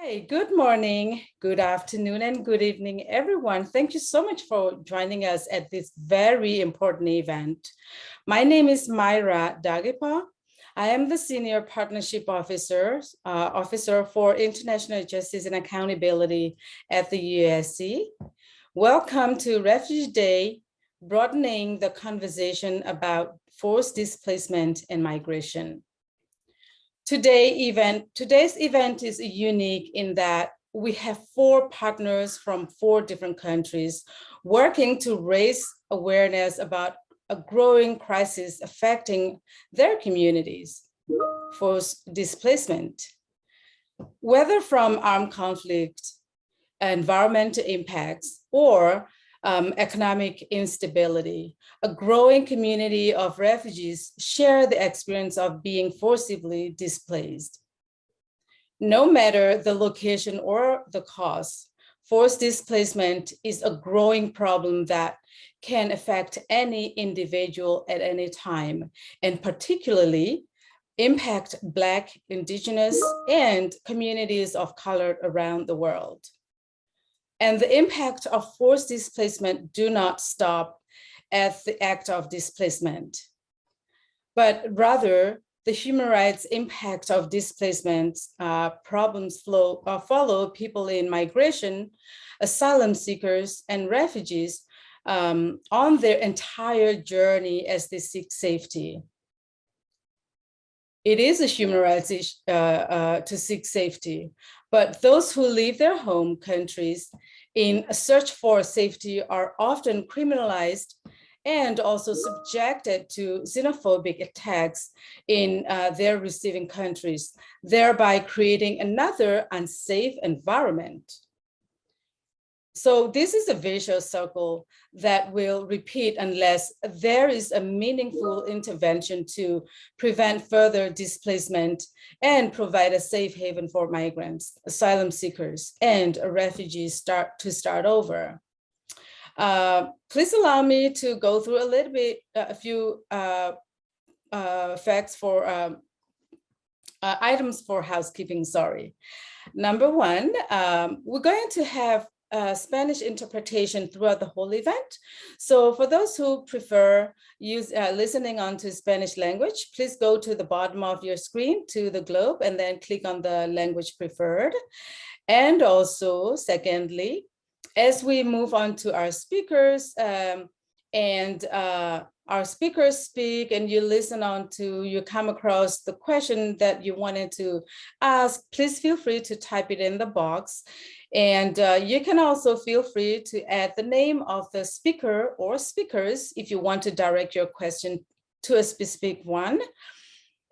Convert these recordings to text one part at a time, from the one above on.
Hi, good morning, good afternoon, and good evening, everyone. Thank you so much for joining us at this very important event. My name is Myra Dagepa. I am the Senior Partnership Officer for International Justice and Accountability at the UUSC. Welcome to Refugee Day, broadening the conversation about forced displacement and migration. Today's event is unique in that we have 4 partners from 4 different countries working to raise awareness about a growing crisis affecting their communities, forced displacement. Whether from armed conflict, environmental impacts, or economic instability, a growing community of refugees share the experience of being forcibly displaced. No matter the location or the cause, forced displacement is a growing problem that can affect any individual at any time, and particularly impact Black, Indigenous, and communities of color around the world. And the impact of forced displacement do not stop at the act of displacement, but rather the human rights impact of displacement problems follow people in migration, asylum seekers, and refugees on their entire journey as they seek safety. It is a human rights issue to seek safety, but those who leave their home countries in a search for safety are often criminalized and also subjected to xenophobic attacks in their receiving countries, thereby creating another unsafe environment. So this is a vicious circle that will repeat unless there is a meaningful intervention to prevent further displacement and provide a safe haven for migrants, asylum seekers, and refugees to start over. Please allow me to go through a few facts for items for housekeeping, sorry. Number 1, we're going to have Spanish interpretation throughout the whole event. So for those who prefer listening onto Spanish language, please go to the bottom of your screen to the globe and then click on the language preferred. And also, secondly, as we move on to our speakers our speakers speak and you listen on to, you come across the question that you wanted to ask, please feel free to type it in the box. And you can also feel free to add the name of the speaker or speakers if you want to direct your question to a specific one.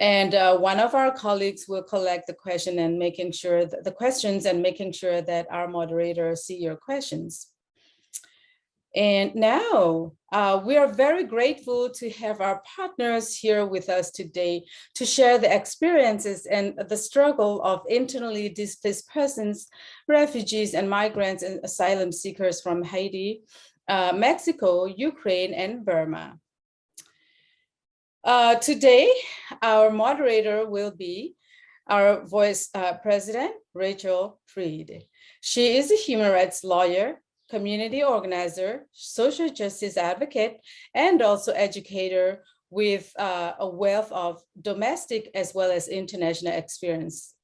And one of our colleagues will collect the question and making sure that the questions and making sure that our moderators see your questions. And now we are very grateful to have our partners here with us today to share the experiences and the struggle of internally displaced persons, refugees and migrants and asylum seekers from Haiti, Mexico, Ukraine, and Burma. Today, our moderator will be our Voice President, Rachel Freed. She is a human rights lawyer, community organizer, social justice advocate, and also educator with a wealth of domestic as well as international experience.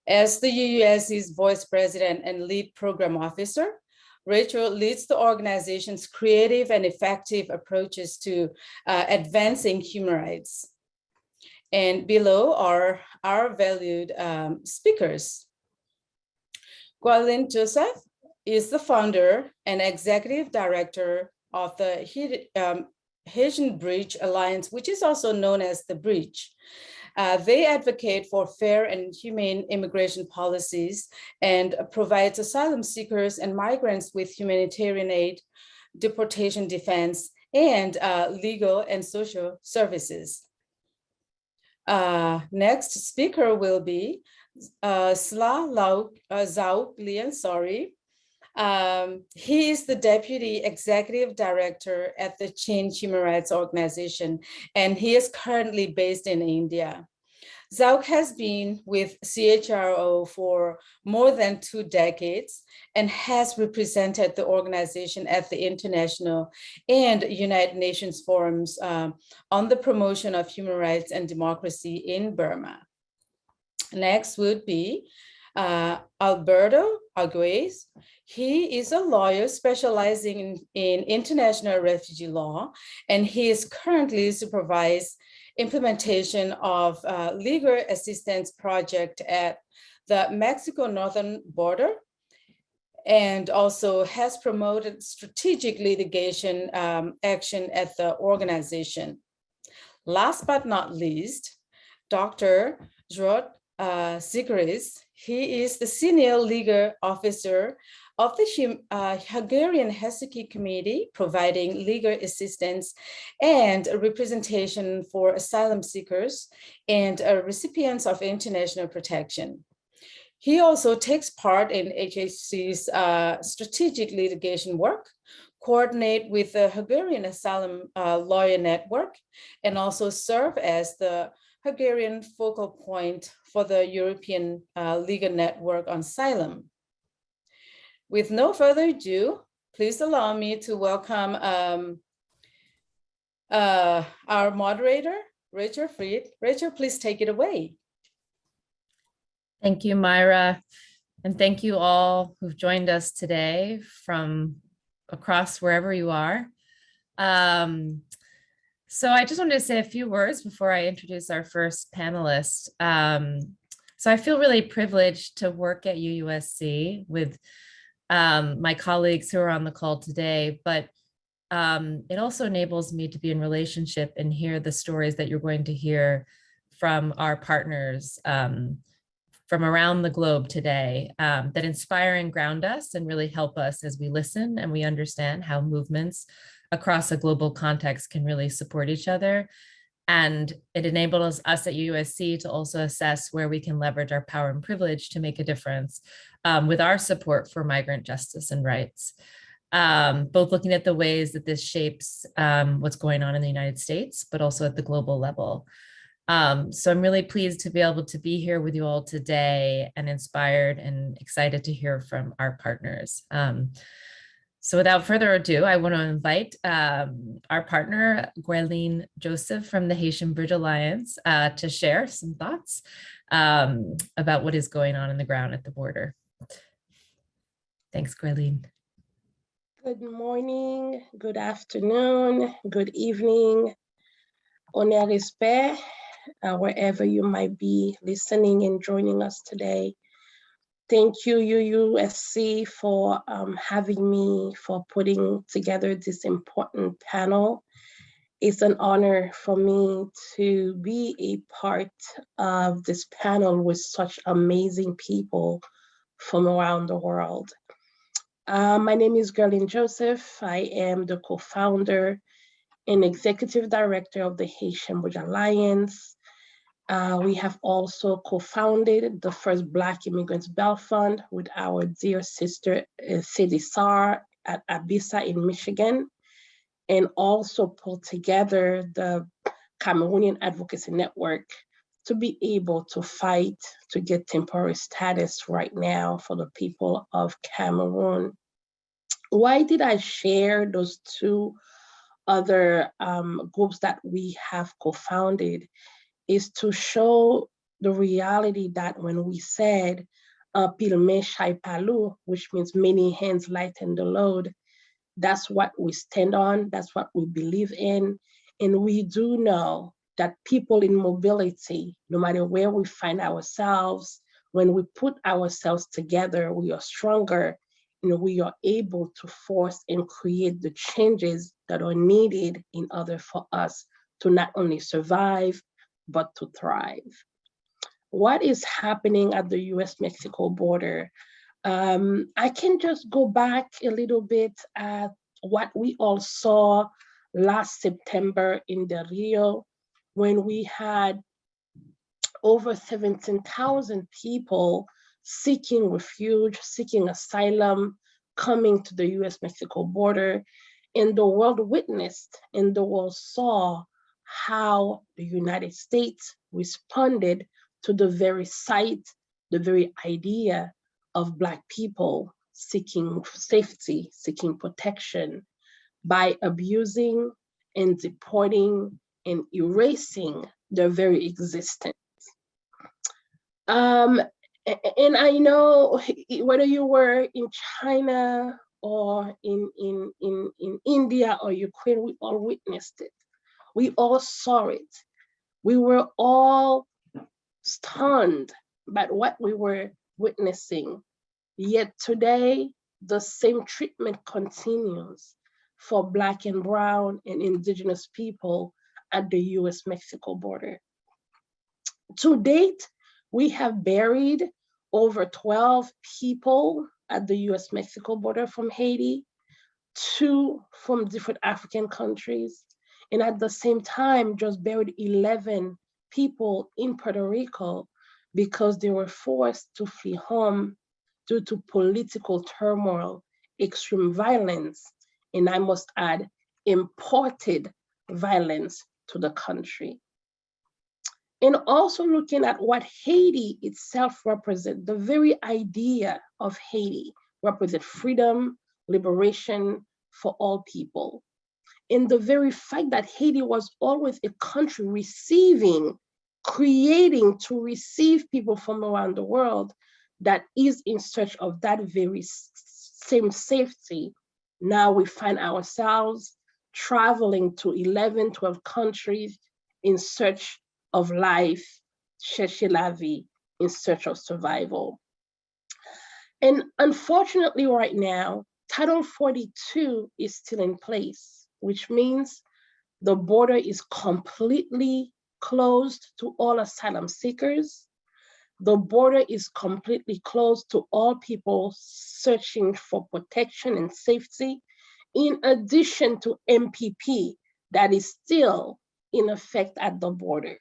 As the UUSC's Vice President and Lead Program Officer, Rachel leads the organization's creative and effective approaches to advancing human rights. And below are our valued speakers. Guerline Jozef is the founder and executive director of the Haitian Bridge Alliance, which is also known as the Bridge. They advocate for fair and humane immigration policies and provides asylum seekers and migrants with humanitarian aid, deportation defense, and legal and social services. Next speaker will be Salai, sorry. He is the Deputy Executive Director at the Change Human Rights Organization, and he is currently based in India. Zsolt has been with CHRO for more than 2 decades and has represented the organization at the international and United Nations forums on the promotion of human rights and democracy in Burma. Next would be Alberto Argu. He is a lawyer specializing in international refugee law, and he is currently supervising implementation of legal assistance project at the Mexico northern border, and also has promoted strategic litigation action at the organization. Last but not least, Dr. Zsolt Szekeres. He is the senior legal officer of the Hungarian Helsinki Committee, providing legal assistance and representation for asylum seekers and recipients of international protection. He also takes part in HHC's strategic litigation work, coordinate with the Hungarian Asylum Lawyer Network, and also serve as the Hungarian focal point for the European Legal Network on Asylum. With no further ado, please allow me to welcome our moderator, Rachel Fried. Rachel, please take it away. Thank you, Myra. And thank you all who've joined us today from across wherever you are. So I just wanted to say a few words before I introduce our first panelist. So I feel really privileged to work at UUSC with my colleagues who are on the call today, but it also enables me to be in relationship and hear the stories that you're going to hear from our partners from around the globe today that inspire and ground us and really help us as we listen and we understand how movements across a global context can really support each other. And it enables us at UUSC to also assess where we can leverage our power and privilege to make a difference with our support for migrant justice and rights, both looking at the ways that this shapes what's going on in the United States, but also at the global level. So I'm really pleased to be able to be here with you all today and inspired and excited to hear from our partners. So without further ado, I want to invite our partner, Guerline Jozef from the Haitian Bridge Alliance to share some thoughts about what is going on the ground at the border. Thanks, Guerline. Good morning, good afternoon, good evening, honneur respect, wherever you might be listening and joining us today. Thank you, UUSC, for having me, for putting together this important panel. It's an honor for me to be a part of this panel with such amazing people from around the world. My name is Guerline Jozef. I am the co-founder and executive director of the Haitian Bridge Alliance. We have also co-founded the first Black Immigrants Bail Fund with our dear sister, Szekeres at Abisa in Michigan, and also put together the Cameroonian Advocacy Network to be able to fight to get temporary status right now for the people of Cameroon. Why did I share those two other groups that we have co-founded? Is to show the reality that when we said "pile main chai palu," which means many hands lighten the load, that's what we stand on, that's what we believe in. And we do know that people in mobility, no matter where we find ourselves, when we put ourselves together, we are stronger and we are able to force and create the changes that are needed in order for us to not only survive, but to thrive. What is happening at the US-Mexico border? I can just go back a little bit at what we all saw last September in Del Rio, when we had over 17,000 people seeking refuge, seeking asylum, coming to the US-Mexico border. And the world witnessed and the world saw how the United States responded to the very sight, the very idea of Black people seeking safety, seeking protection by abusing and deporting and erasing their very existence. And I know whether you were in China or in India or Ukraine, we all witnessed it. We all saw it. We were all stunned by what we were witnessing. Yet today, the same treatment continues for Black and Brown and Indigenous people at the US-Mexico border. To date, we have buried over 12 people at the US-Mexico border from Haiti, 2 from different African countries, and at the same time, just buried 11 people in Puerto Rico because they were forced to flee home due to political turmoil, extreme violence, and I must add, imported violence to the country. And also looking at what Haiti itself represents, the very idea of Haiti represents freedom, liberation for all people. And the very fact that Haiti was always a country creating to receive people from around the world that is in search of that very same safety. Now we find ourselves traveling to 11, 12 countries in search of life, chercher la vie, in search of survival. And unfortunately right now, Title 42 is still in place, which means the border is completely closed to all asylum seekers. The border is completely closed to all people searching for protection and safety, in addition to MPP that is still in effect at the border.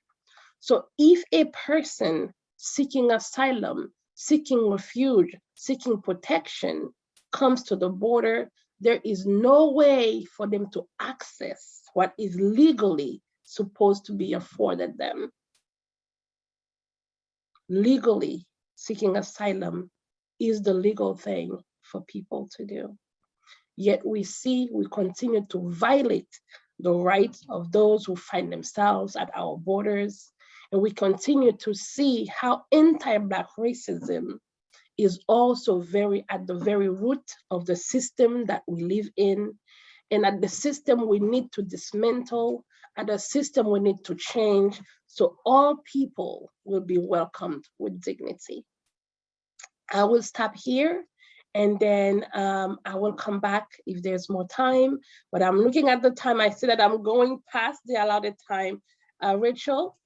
So if a person seeking asylum, seeking refuge, seeking protection comes to the border, there is no way for them to access what is legally supposed to be afforded them. Legally seeking asylum is the legal thing for people to do. Yet we continue to violate the rights of those who find themselves at our borders. And we continue to see how anti-Black racism is also at the very root of the system that we live in, and at the system we need to dismantle, at the system we need to change, so all people will be welcomed with dignity. I will stop here, and then I will come back if there's more time, but I'm looking at the time, I see that I'm going past the allotted time. Rachel?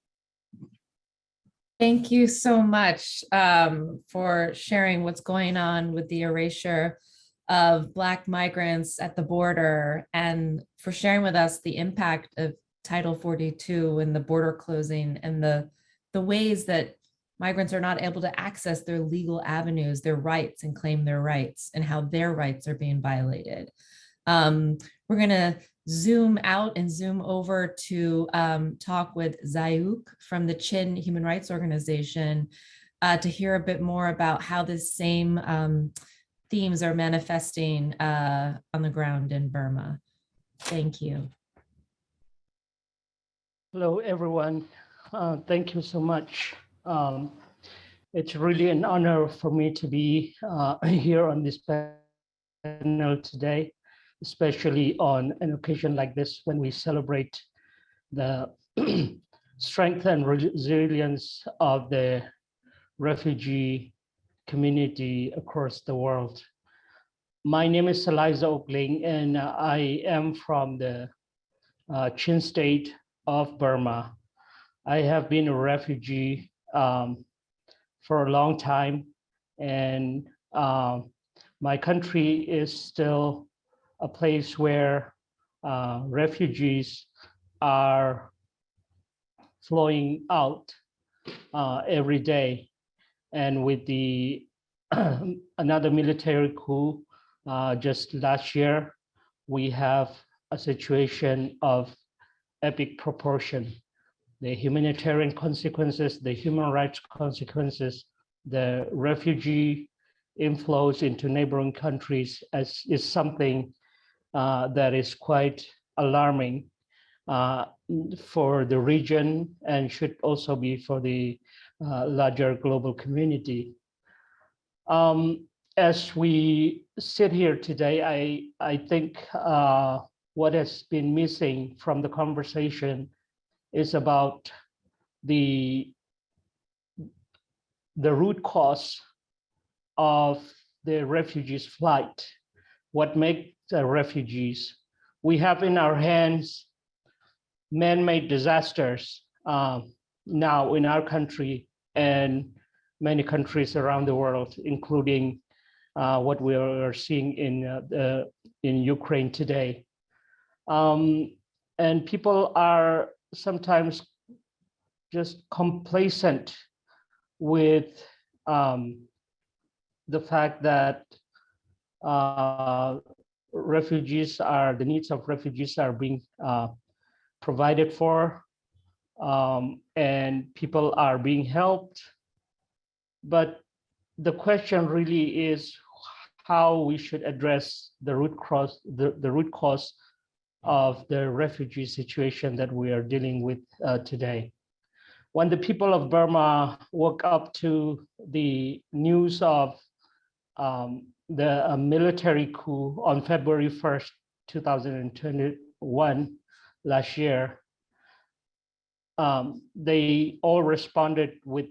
Thank you so much for sharing what's going on with the erasure of Black migrants at the border, and for sharing with us the impact of Title 42 and the border closing and the ways that migrants are not able to access their legal avenues, their rights, and claim their rights, and how their rights are being violated. We're gonna zoom out and zoom over to talk with Zayuk from the Chin Human Rights Organization to hear a bit more about how this same themes are manifesting on the ground in Burma. Thank you. Hello, everyone. Thank you so much. It's really an honor for me to be here on this panel today, especially on an occasion like this when we celebrate the strength and resilience of the refugee community across the world. My name is Salai Ling, and I am from the Chin state of Burma. I have been a refugee for a long time, and my country is still a place where refugees are flowing out every day. And with the another military coup just last year, we have a situation of epic proportion. the humanitarian consequences, the human rights consequences, the refugee inflows into neighboring countries is something that is quite alarming for the region and should also be for the larger global community. As we sit here today, I think what has been missing from the conversation is about the root cause of the refugees' flight. What makes the refugees? We have in our hands man-made disasters now in our country and many countries around the world, including what we are seeing in Ukraine today. And people are sometimes just complacent with the fact that the needs of refugees are being provided for, and people are being helped. But the question really is how we should address the root cause of the refugee situation that we are dealing with today. When the people of Burma woke up to the news of the military coup on February 1st, 2021, last year, they all responded with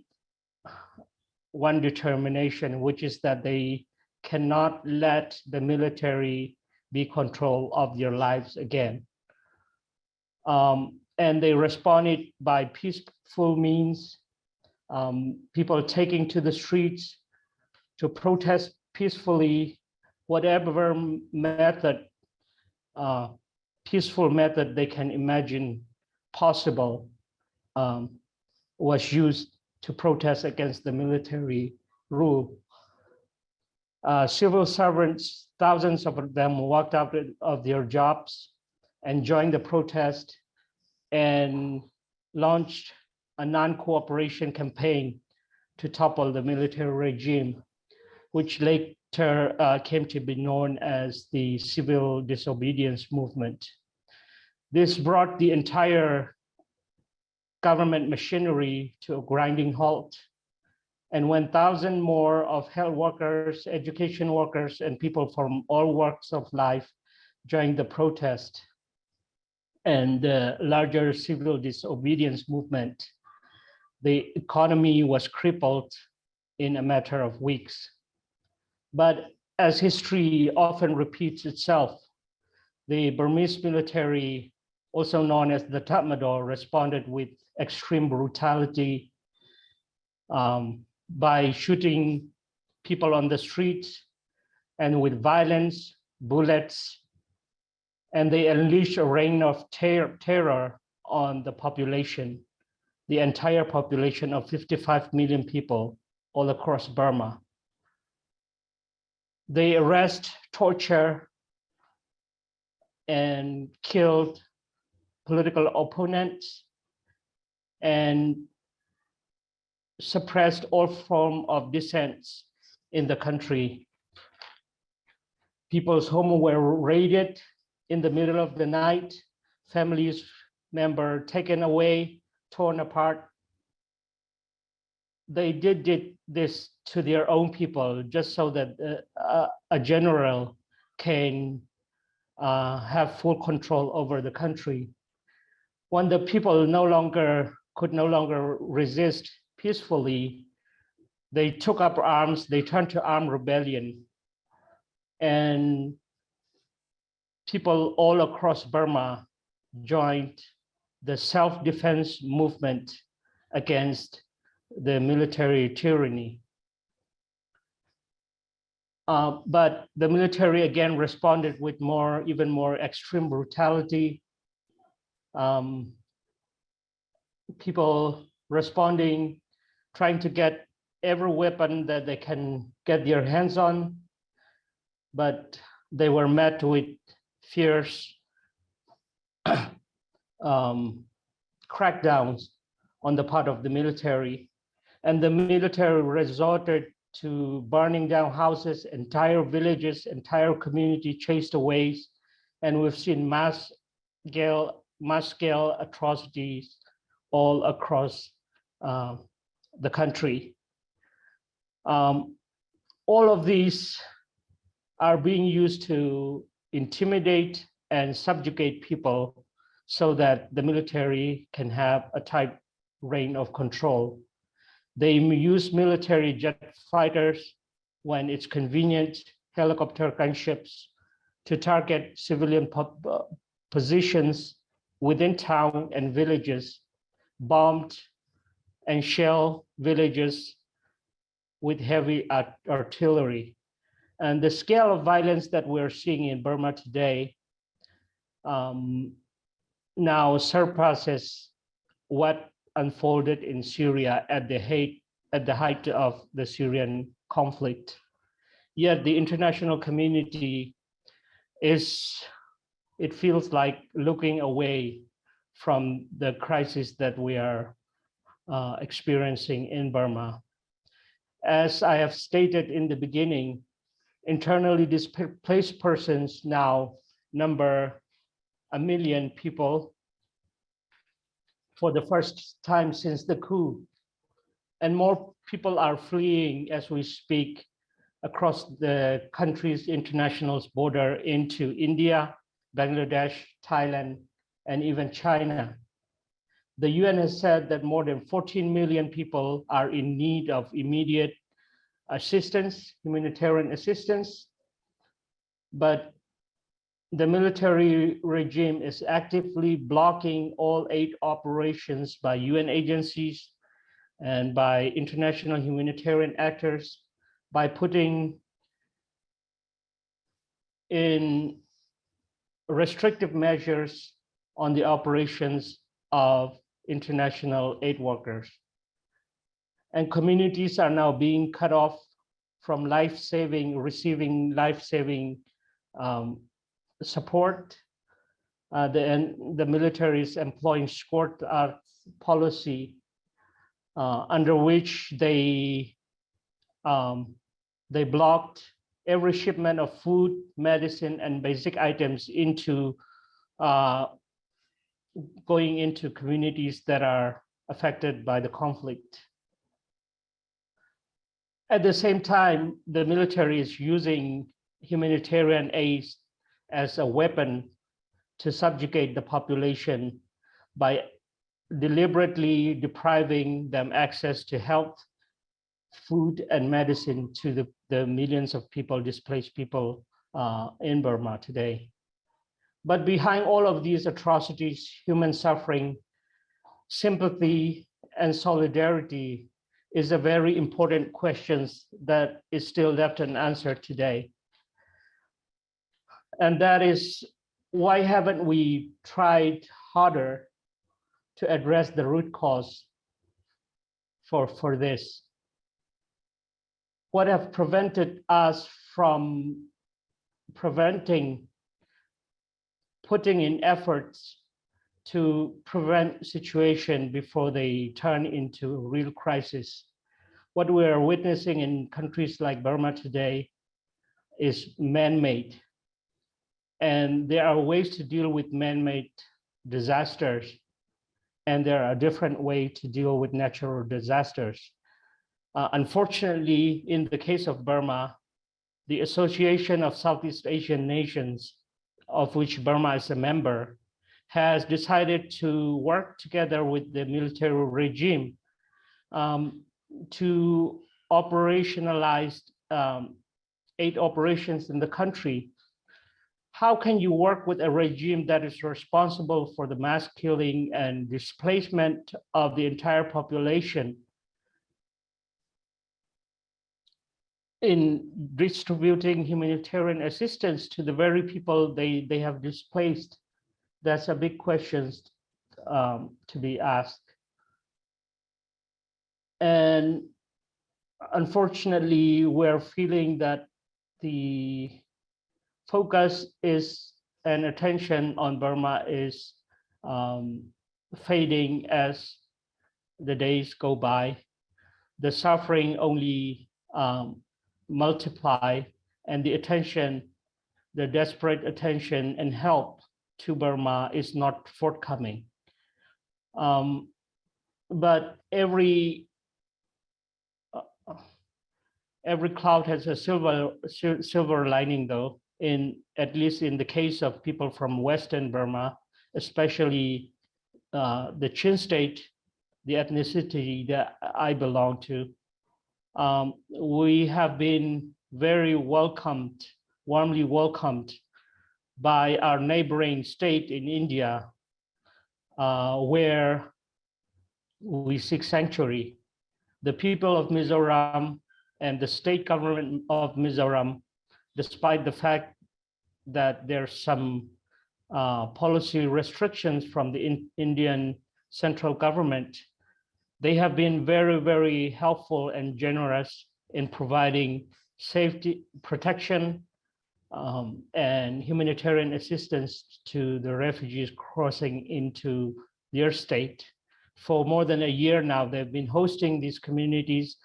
one determination, which is that they cannot let the military be control of their lives again. And they responded by peaceful means, people taking to the streets to protest peacefully, whatever method, peaceful method they can imagine possible was used to protest against the military rule. Civil servants, thousands of them walked out of their jobs and joined the protest and launched a non-cooperation campaign to topple the military regime, which later came to be known as the Civil Disobedience movement. This brought the entire government machinery to a grinding halt. And when thousands more of health workers, education workers, and people from all walks of life joined the protest and the larger civil disobedience movement, the economy was crippled in a matter of weeks. But as history often repeats itself, the Burmese military, also known as the Tatmadaw, responded with extreme brutality by shooting people on the streets and with violence, bullets, and they unleashed a reign of terror on the population, the entire population of 55 million people all across Burma. They arrest, torture, and killed political opponents and suppressed all form of dissents in the country. People's homes were raided in the middle of the night, families members taken away, torn apart. They did this to their own people just so that a general can have full control over the country. When the people could no longer resist peacefully, they took up arms, they turned to armed rebellion. And people all across Burma joined the self-defense movement against the military tyranny. But the military again responded with even more extreme brutality. People responding, trying to get every weapon that they can get their hands on, but they were met with fierce crackdowns on the part of the military. And the military resorted to burning down houses, entire villages, entire community chased away. And we've seen mass scale atrocities all across the country. All of these are being used to intimidate and subjugate people so that the military can have a tight reign of control. They use military jet fighters when it's convenient, helicopter gunships to target civilian positions within town and villages, bombed and shell villages with heavy artillery. And the scale of violence that we're seeing in Burma today now surpasses what unfolded in Syria at the height of the Syrian conflict. Yet the international community it feels like looking away from the crisis that we are experiencing in Burma. As I have stated in the beginning, internally displaced persons now number 1 million people for the first time since the coup. And more people are fleeing as we speak across the country's international border into India, Bangladesh, Thailand, and even China. The UN has said that more than 14 million people are in need of immediate assistance, humanitarian assistance, but the military regime is actively blocking all aid operations by UN agencies and by international humanitarian actors by putting in restrictive measures on the operations of international aid workers. And communities are now being cut off from receiving life-saving support. The military is employing scorched earth policy under which they blocked every shipment of food, medicine, and basic items into going into communities that are affected by the conflict. At the same time, the military is using humanitarian aid as a weapon to subjugate the population by deliberately depriving them access to health, food, and medicine to the millions of people, displaced people in Burma today. But behind all of these atrocities, human suffering, sympathy, and solidarity is a very important question that is still left unanswered today. And that is, why haven't we tried harder to address the root cause for this? What have prevented us from putting in efforts to prevent situation before they turn into real crisis? What we are witnessing in countries like Burma today is man-made. And there are ways to deal with man-made disasters, and there are different ways to deal with natural disasters. Unfortunately, in the case of Burma, the Association of Southeast Asian Nations, of which Burma is a member, has decided to work together with the military regime to operationalize aid operations in the country. How can you work with a regime that is responsible for the mass killing and displacement of the entire population in distributing humanitarian assistance to the very people they have displaced? That's a big question to be asked. And unfortunately, we're feeling that the focus is and attention on Burma is fading as the days go by, the suffering only multiply, and the attention, the desperate attention and help to Burma is not forthcoming. But every cloud has a silver lining, though. At least in the case of people from Western Burma, especially the Chin State, the ethnicity that I belong to, we have been very welcomed, warmly welcomed by our neighboring state in India, where we seek sanctuary. The people of Mizoram and the state government of Mizoram, despite the fact that there's some policy restrictions from the Indian central government, they have been very, very helpful and generous in providing safety, protection, and humanitarian assistance to the refugees crossing into their state. For more than a year now, they've been hosting these communities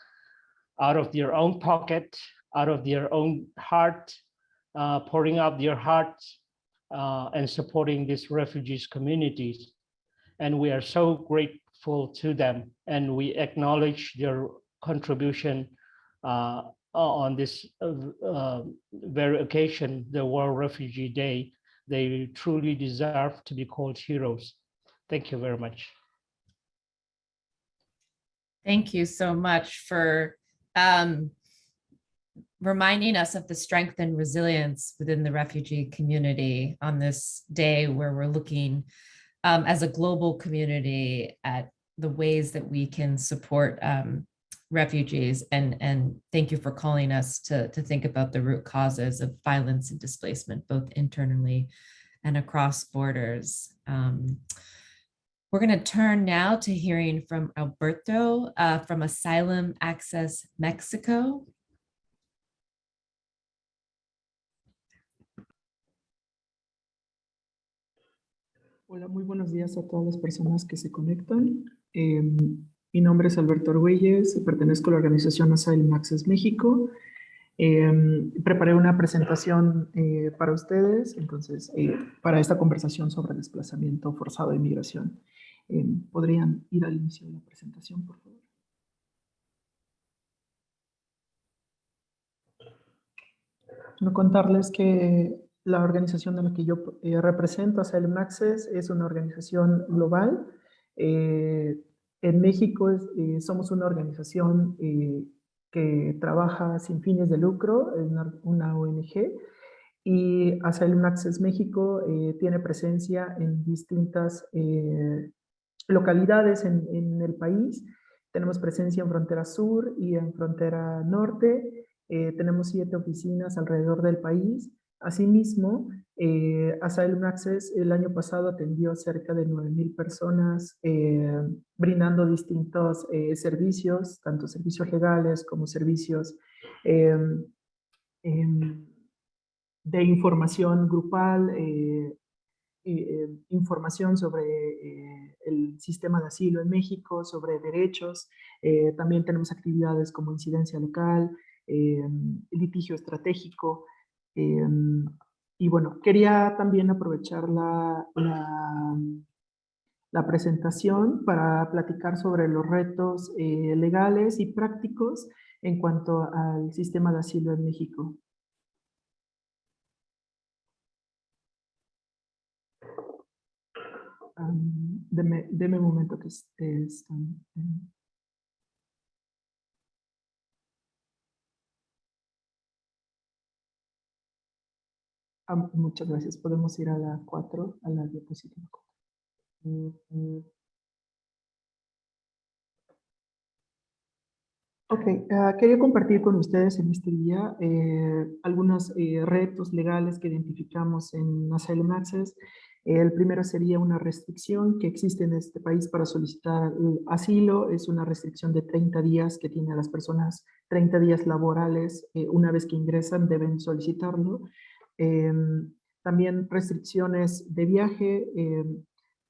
out of their own pocket, out of their own heart, pouring out their hearts and supporting these refugees communities. And we are so grateful to them, and we acknowledge their contribution on this very occasion, the World Refugee Day. They truly deserve to be called heroes. Thank you very much. Thank you so much for reminding us of the strength and resilience within the refugee community on this day where we're looking as a global community at the ways that we can support refugees. And thank you for calling us to think about the root causes of violence and displacement, both internally and across borders. We're going to turn now to hearing from Alberto from Asylum Access Mexico. Hola, muy buenos días a todas las personas que se conectan. Mi nombre es Alberto Argüelles, pertenezco a la organización Asylum Access México. Preparé una presentación para ustedes, entonces, para esta conversación sobre desplazamiento forzado e migración. ¿Podrían ir al inicio de la presentación, por favor? Quiero contarles que la organización a la que yo represento, Asylum Access, es una organización global. En México somos una organización que trabaja sin fines de lucro, es una ONG, y Asylum Access México tiene presencia en distintas localidades en el país. Tenemos presencia en frontera sur y en frontera norte. Tenemos 7 oficinas alrededor del país. Asimismo, Asylum Access el año pasado atendió cerca de 9,000 personas, brindando distintos servicios, tanto servicios legales como servicios de información grupal, información sobre el sistema de asilo en México, sobre derechos. También tenemos actividades como incidencia local, litigio estratégico. Y bueno, quería también aprovechar la presentación para platicar sobre los retos legales y prácticos en cuanto al sistema de asilo en México. Deme un momento que están... muchas gracias. Podemos ir a la 4, a la diapositiva 4. Ok, quería compartir con ustedes en este día algunos retos legales que identificamos en Asylum Access. El primero sería una restricción que existe en este país para solicitar asilo. Es una restricción de 30 días que tiene a las personas 30 días laborales. Una vez que ingresan deben solicitarlo. También restricciones de viaje,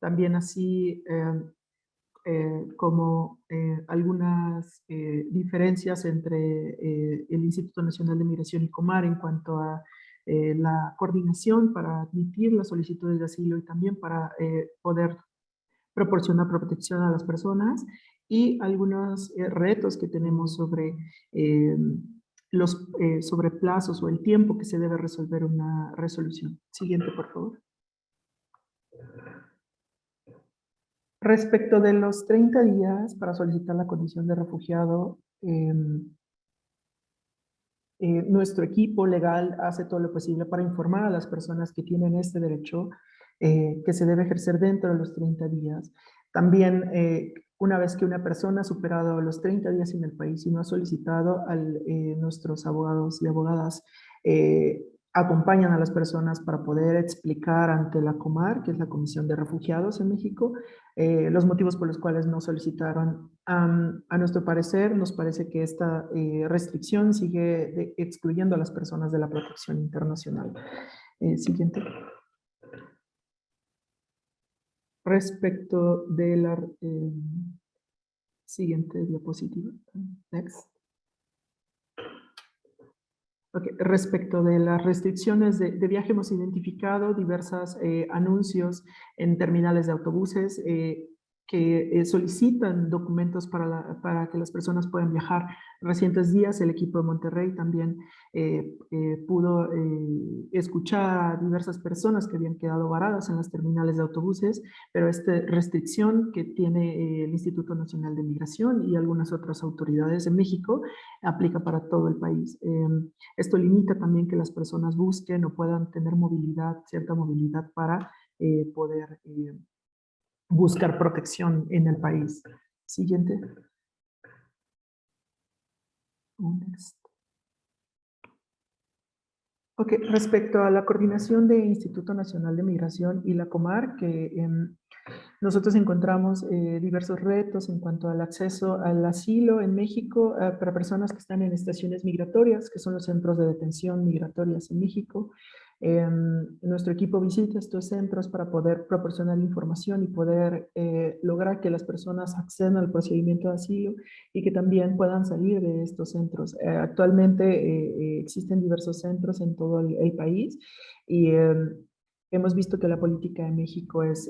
también así como algunas diferencias entre el Instituto Nacional de Migración y Comar en cuanto a la coordinación para admitir las solicitudes de asilo y también para poder proporcionar protección a las personas, y algunos retos que tenemos sobre sobre plazos o el tiempo que se debe resolver una resolución. Siguiente, por favor. Respecto de los 30 días para solicitar la condición de refugiado, nuestro equipo legal hace todo lo posible para informar a las personas que tienen este derecho, que se debe ejercer dentro de los 30 días. También, una vez que una persona ha superado los 30 días en el país y no ha solicitado, nuestros abogados y abogadas acompañan a las personas para poder explicar ante la COMAR, que es la Comisión de Refugiados en México, los motivos por los cuales no solicitaron. A nuestro parecer, nos parece que esta restricción sigue excluyendo a las personas de la protección internacional. Siguiente. Respecto de la siguiente diapositiva. Next. Okay. Respecto de las restricciones de viaje, hemos identificado diversos anuncios en terminales de autobuses que solicitan documentos para que las personas puedan viajar. Recientes días el equipo de Monterrey también pudo escuchar a diversas personas que habían quedado varadas en las terminales de autobuses, pero esta restricción que tiene el Instituto Nacional de Migración y algunas otras autoridades en México aplica para todo el país. Esto limita también que las personas busquen o puedan tener movilidad, cierta movilidad para poder buscar protección en el país. Siguiente. Next. Ok, respecto a la coordinación de Instituto Nacional de Migración y la COMAR, que nosotros encontramos diversos retos en cuanto al acceso al asilo en México para personas que están en estaciones migratorias, que son los centros de detención migratorias en México. Nuestro equipo visita estos centros para poder proporcionar información y poder lograr que las personas accedan al procedimiento de asilo y que también puedan salir de estos centros. Actualmente existen diversos centros en todo el país y hemos visto que la política de México es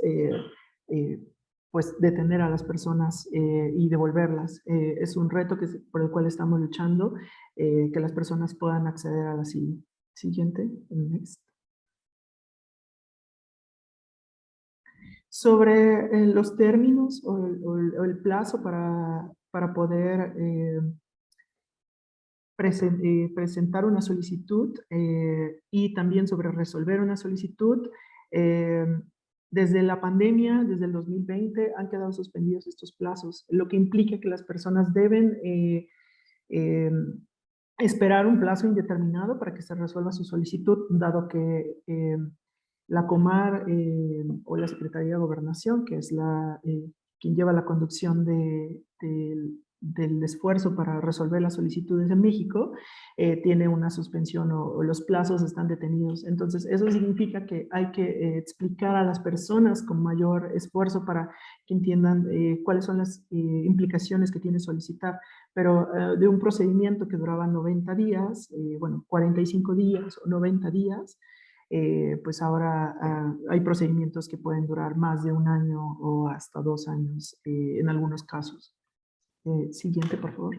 pues detener a las personas y devolverlas. Es un reto por el cual estamos luchando, que las personas puedan acceder al asilo. Siguiente, next. Sobre los términos o el plazo para poder presentar una solicitud y también sobre resolver una solicitud. Desde la pandemia, desde el 2020, han quedado suspendidos estos plazos, lo que implica que las personas deben esperar un plazo indeterminado para que se resuelva su solicitud, dado que la COMAR o la Secretaría de Gobernación, que es quien lleva la conducción del esfuerzo para resolver las solicitudes en México, tiene una suspensión o los plazos están detenidos. Entonces, eso significa que hay que explicar a las personas con mayor esfuerzo para que entiendan cuáles son las implicaciones que tiene solicitar. Pero de un procedimiento que duraba 90 días, bueno, 45 días o 90 días, pues ahora hay procedimientos que pueden durar más de un año o hasta 2 años en algunos casos. Siguiente, por favor.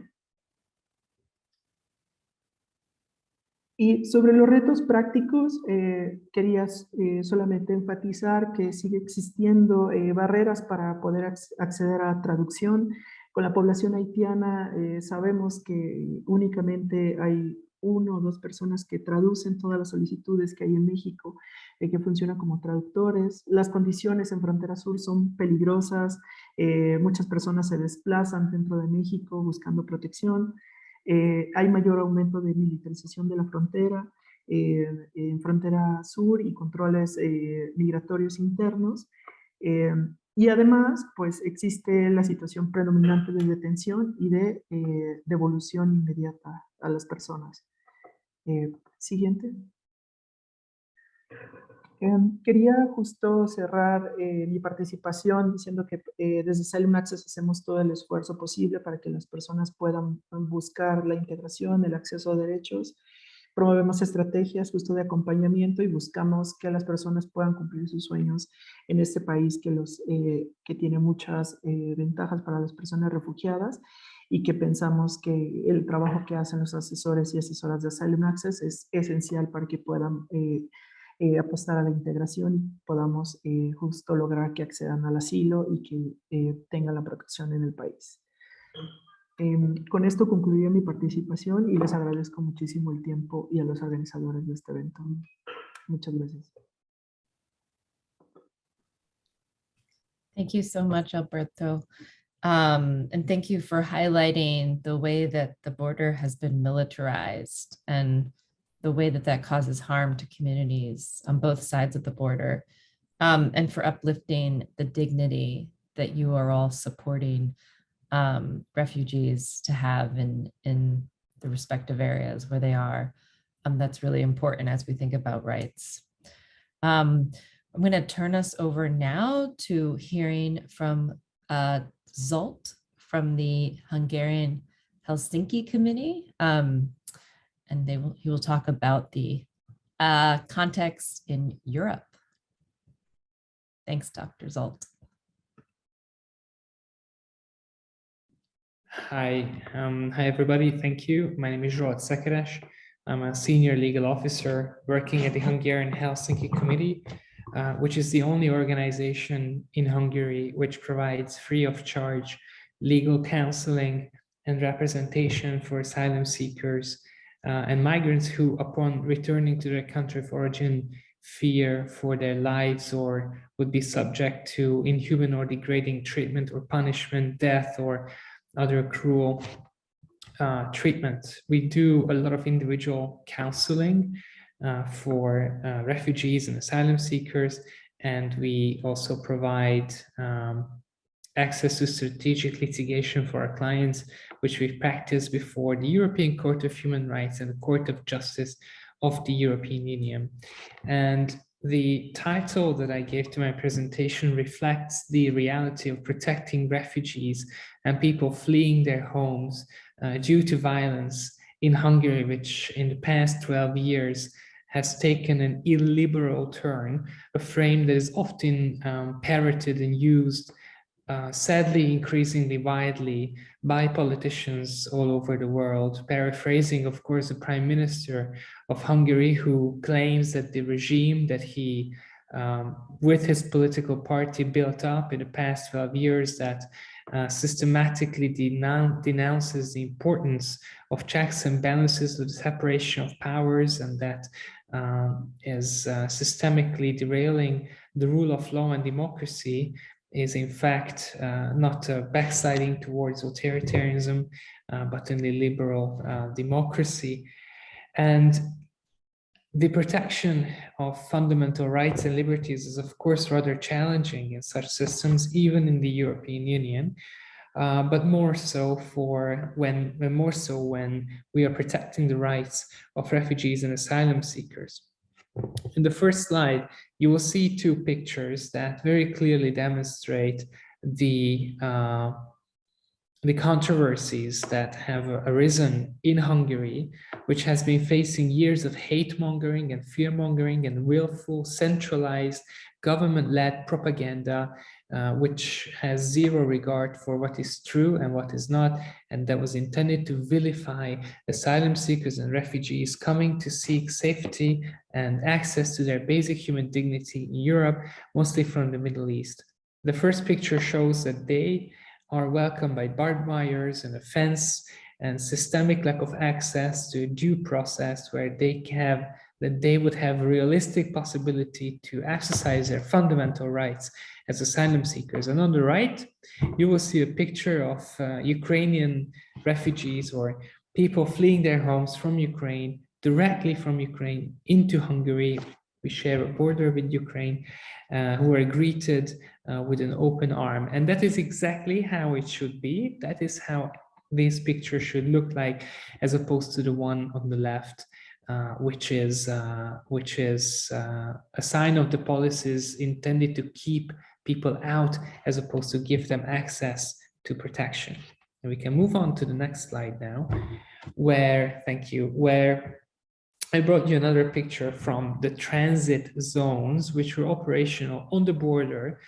Y sobre los retos prácticos, quería solamente enfatizar que sigue existiendo barreras para poder acceder a traducción. Con la población haitiana sabemos que únicamente hay 1 o 2 personas que traducen todas las solicitudes que hay en México, que funcionan como traductores. Las condiciones en Frontera Sur son peligrosas, muchas personas se desplazan dentro de México buscando protección. Hay mayor aumento de militarización de la frontera, en Frontera Sur y controles migratorios internos. Y además, pues existe la situación predominante de detención y de devolución inmediata a las personas. Siguiente. Quería justo cerrar mi participación diciendo que desde Asylum Access hacemos todo el esfuerzo posible para que las personas puedan buscar la integración, el acceso a derechos. Promovemos estrategias justo de acompañamiento y buscamos que las personas puedan cumplir sus sueños en este país que tiene muchas ventajas para las personas refugiadas, y que pensamos que el trabajo que hacen los asesores y asesoras de Asylum Access es esencial para que puedan apostar a la integración y podamos justo lograr que accedan al asilo y que tengan la protección en el país. Con esto concluyo mi participación y les agradezco muchísimo el tiempo y a los organizadores de este evento. Muchas gracias. Thank you so much, Alberto. And thank you for highlighting the way that the border has been militarized and the way that that causes harm to communities on both sides of the border, and for uplifting the dignity that you are all supporting refugees to have in the respective areas where they are. That's really important as we think about rights. I'm going to turn us over now to hearing from Zsolt from the Hungarian Helsinki Committee. And he will talk about the context in Europe. Thanks, Dr. Zsolt. Hi, everybody. Thank you. My name is Zsolt Szekeres. I'm a senior legal officer working at the Hungarian Helsinki Committee, which is the only organization in Hungary which provides free of charge legal counseling and representation for asylum seekers and migrants who, upon returning to their country of origin, fear for their lives or would be subject to inhuman or degrading treatment or punishment, death, or other cruel treatment. We do a lot of individual counseling for refugees and asylum seekers, and we also provide access to strategic litigation for our clients, which we've practiced before the European Court of Human Rights and the Court of Justice of the European Union. And the title that I gave to my presentation reflects the reality of protecting refugees and people fleeing their homes due to violence in Hungary, which in the past 12 years has taken an illiberal turn, a frame that is often parroted and used sadly increasingly widely by politicians all over the world, paraphrasing, of course, the Prime Minister of Hungary, who claims that the regime that he, with his political party, built up in the past 12 years, that systematically denounces the importance of checks and balances, of the separation of powers, and that is systemically derailing the rule of law and democracy, is in fact not a backsliding towards authoritarianism, but an illiberal democracy. And the protection of fundamental rights and liberties is, of course, rather challenging in such systems, even in the European Union, but more so when we are protecting the rights of refugees and asylum seekers. In the first slide, you will see two pictures that very clearly demonstrate the controversies that have arisen in Hungary, which has been facing years of hate-mongering and fear-mongering and willful, centralized, government-led propaganda, which has zero regard for what is true and what is not, and that was intended to vilify asylum seekers and refugees coming to seek safety and access to their basic human dignity in Europe, mostly from the Middle East. The first picture shows that they are welcomed by barbed wires and a fence and systemic lack of access to due process, where they would have a realistic possibility to exercise their fundamental rights as asylum seekers. And on the right, you will see a picture of Ukrainian refugees or people fleeing their homes from Ukraine, directly from Ukraine into Hungary. We share a border with Ukraine, who are greeted with an open arm. And that is exactly how it should be. That is how this picture should look like, as opposed to the one on the left. which is a sign of the policies intended to keep people out as opposed to give them access to protection. And we can move on to the next slide now, where, thank you, where I brought you another picture from the transit zones, which were operational on the border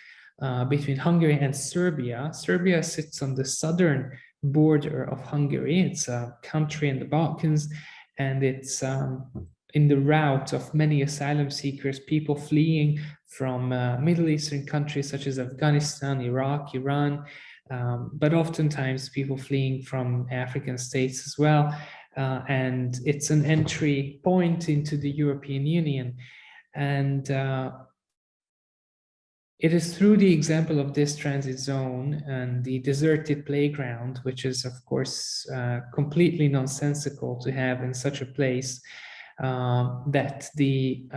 between Hungary and Serbia. Serbia sits on the southern border of Hungary. It's a country in the Balkans, and it's in the route of many asylum seekers, people fleeing from Middle Eastern countries such as Afghanistan, Iraq, Iran, but oftentimes people fleeing from African states as well. And it's an entry point into the European Union. And it is through the example of this transit zone and the deserted playground, which is, of course, completely nonsensical to have in such a place, that the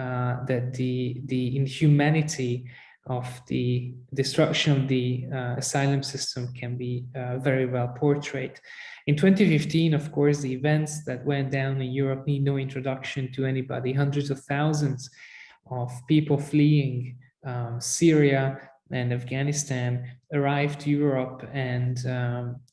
inhumanity of the destruction of the asylum system can be very well portrayed. In 2015, of course, the events that went down in Europe need no introduction to anybody. Hundreds of thousands of people fleeing Syria and Afghanistan arrived to Europe, and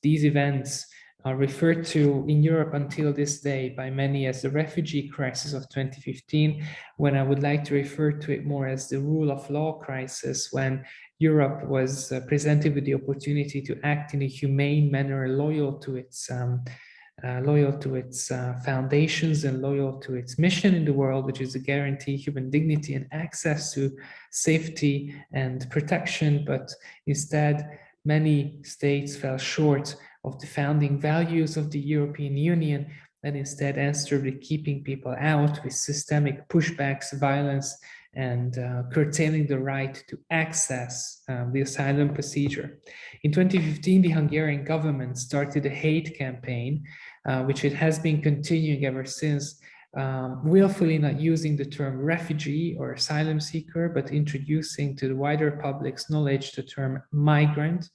these events are referred to in Europe until this day by many as the refugee crisis of 2015, when I would like to refer to it more as the rule of law crisis, when Europe was presented with the opportunity to act in a humane manner, loyal to its foundations and loyal to its mission in the world, which is to guarantee human dignity and access to safety and protection. But instead, many states fell short of the founding values of the European Union, and instead answered with keeping people out with systemic pushbacks, violence, and curtailing the right to access the asylum procedure. In 2015, the Hungarian government started a hate campaign, which it has been continuing ever since, willfully not using the term refugee or asylum seeker, but introducing to the wider public's knowledge the term migrant,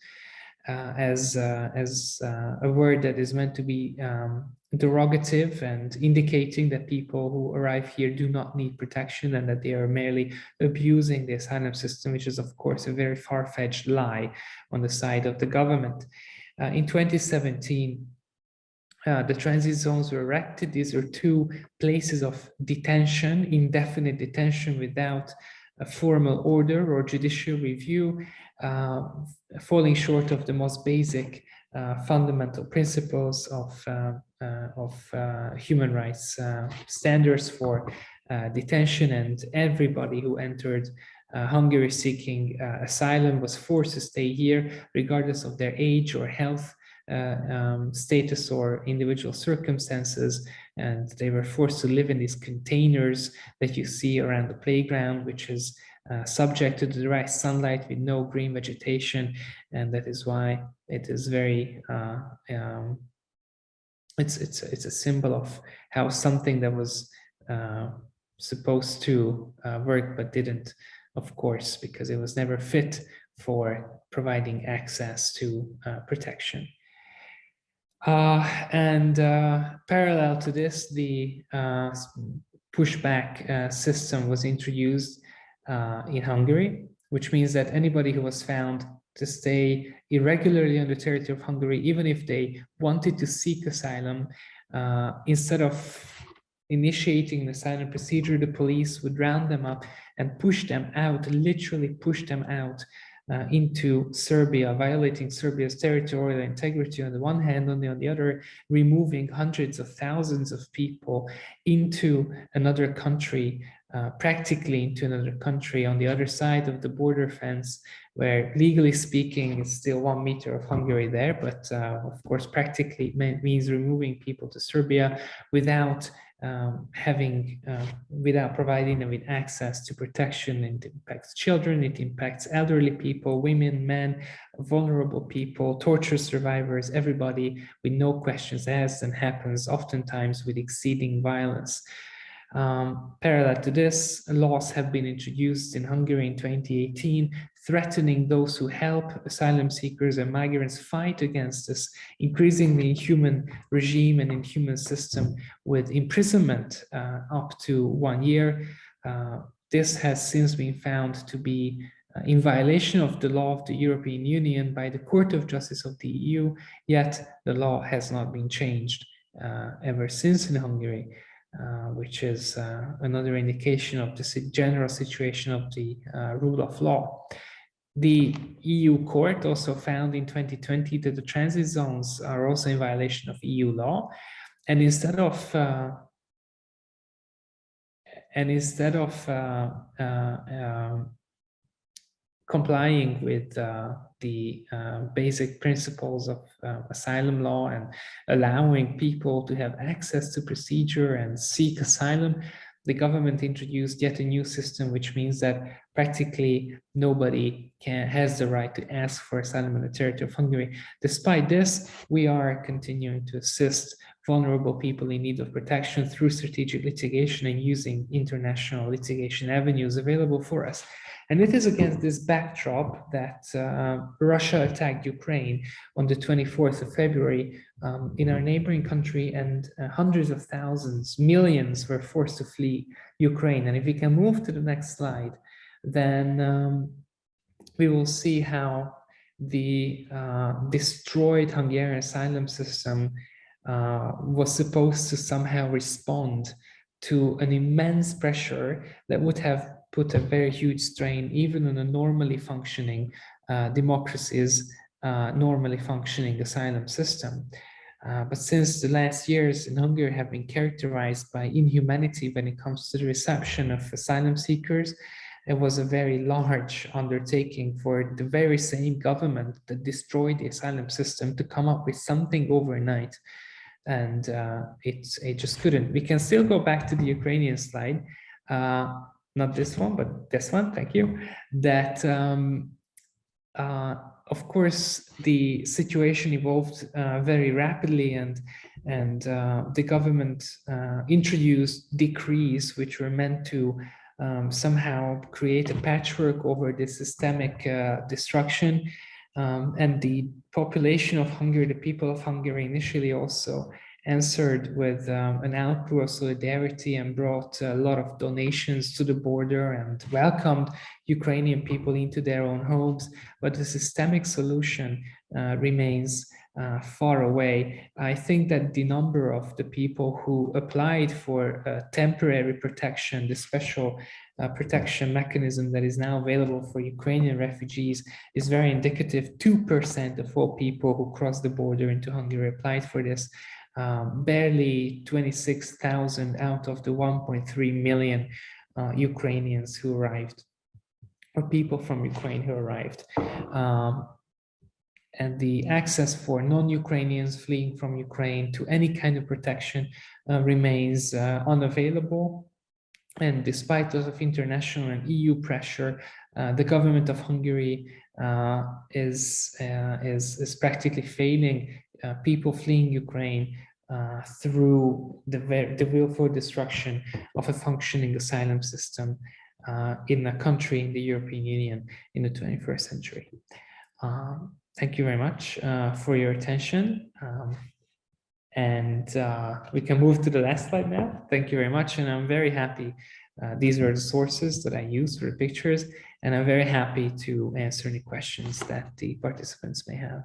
as a word that is meant to be derogative and indicating that people who arrive here do not need protection and that they are merely abusing the asylum system, which is, of course, a very far-fetched lie on the side of the government. In 2017, the transit zones were erected. These are two places of detention, indefinite detention without a formal order or judicial review, falling short of the most basic fundamental principles of human rights standards for detention. And everybody who entered Hungary seeking asylum was forced to stay here, regardless of their age or health status or individual circumstances, and they were forced to live in these containers that you see around the playground, which is subject to the direct sunlight with no green vegetation, and that is why it is very it's a symbol of how something that was supposed to work but didn't, of course, because it was never fit for providing access to protection. Parallel to this, the pushback system was introduced in Hungary, which means that anybody who was found to stay irregularly on the territory of Hungary, even if they wanted to seek asylum, instead of initiating an asylum procedure, the police would round them up and push them out, literally push them out into Serbia, violating Serbia's territorial integrity on the one hand, on the other, removing hundreds of thousands of people into another country, practically into another country on the other side of the border fence, where legally speaking it's still 1 meter of Hungary there, but of course practically it means removing people to Serbia without without providing them with access to protection. It impacts children, it impacts elderly people, women, men, vulnerable people, torture survivors, everybody, with no questions asked, and happens oftentimes with exceeding violence. Parallel to this, laws have been introduced in Hungary in 2018, threatening those who help asylum seekers and migrants fight against this increasingly inhuman regime and inhuman system with imprisonment up to 1 year. This has since been found to be in violation of the law of the European Union by the Court of Justice of the EU, yet the law has not been changed ever since in Hungary, which is another indication of the general situation of the rule of law. The EU court also found in 2020 that the transit zones are also in violation of EU law, and instead of complying with the basic principles of asylum law and allowing people to have access to procedure and seek asylum, the government introduced yet a new system, which means that practically nobody has the right to ask for asylum in the territory of Hungary. Despite this, we are continuing to assist vulnerable people in need of protection through strategic litigation and using international litigation avenues available for us. And it is against this backdrop that Russia attacked Ukraine on the 24th of February in our neighboring country, and hundreds of thousands, millions were forced to flee Ukraine. And if we can move to the next slide, then we will see how the destroyed Hungarian asylum system was supposed to somehow respond to an immense pressure that would have put a very huge strain even on a normally functioning democracies, normally functioning asylum system. But since the last years in Hungary have been characterized by inhumanity when it comes to the reception of asylum seekers, it was a very large undertaking for the very same government that destroyed the asylum system to come up with something overnight. And it just couldn't. We can still go back to the Ukrainian slide. Not this one, but this one, thank you. That, of course, the situation evolved very rapidly, and the government introduced decrees which were meant to somehow create a patchwork over the systemic destruction. And the population of Hungary, the people of Hungary initially also answered with an outpour of solidarity and brought a lot of donations to the border and welcomed Ukrainian people into their own homes. But the systemic solution remains far away. I think that the number of the people who applied for temporary protection, the special protection mechanism that is now available for Ukrainian refugees, is very indicative. 2% of all people who crossed the border into Hungary applied for this. Barely 26,000 out of the 1.3 million Ukrainians who arrived, or people from Ukraine who arrived. And the access for non-Ukrainians fleeing from Ukraine to any kind of protection remains unavailable. And despite lots of international and EU pressure, the government of Hungary is practically failing people fleeing Ukraine through the willful destruction of a functioning asylum system in a country in the European Union in the 21st century. Thank you very much for your attention. And we can move to the last slide now. Thank you very much. And I'm very happy. These are the sources that I used for the pictures, and I'm very happy to answer any questions that the participants may have.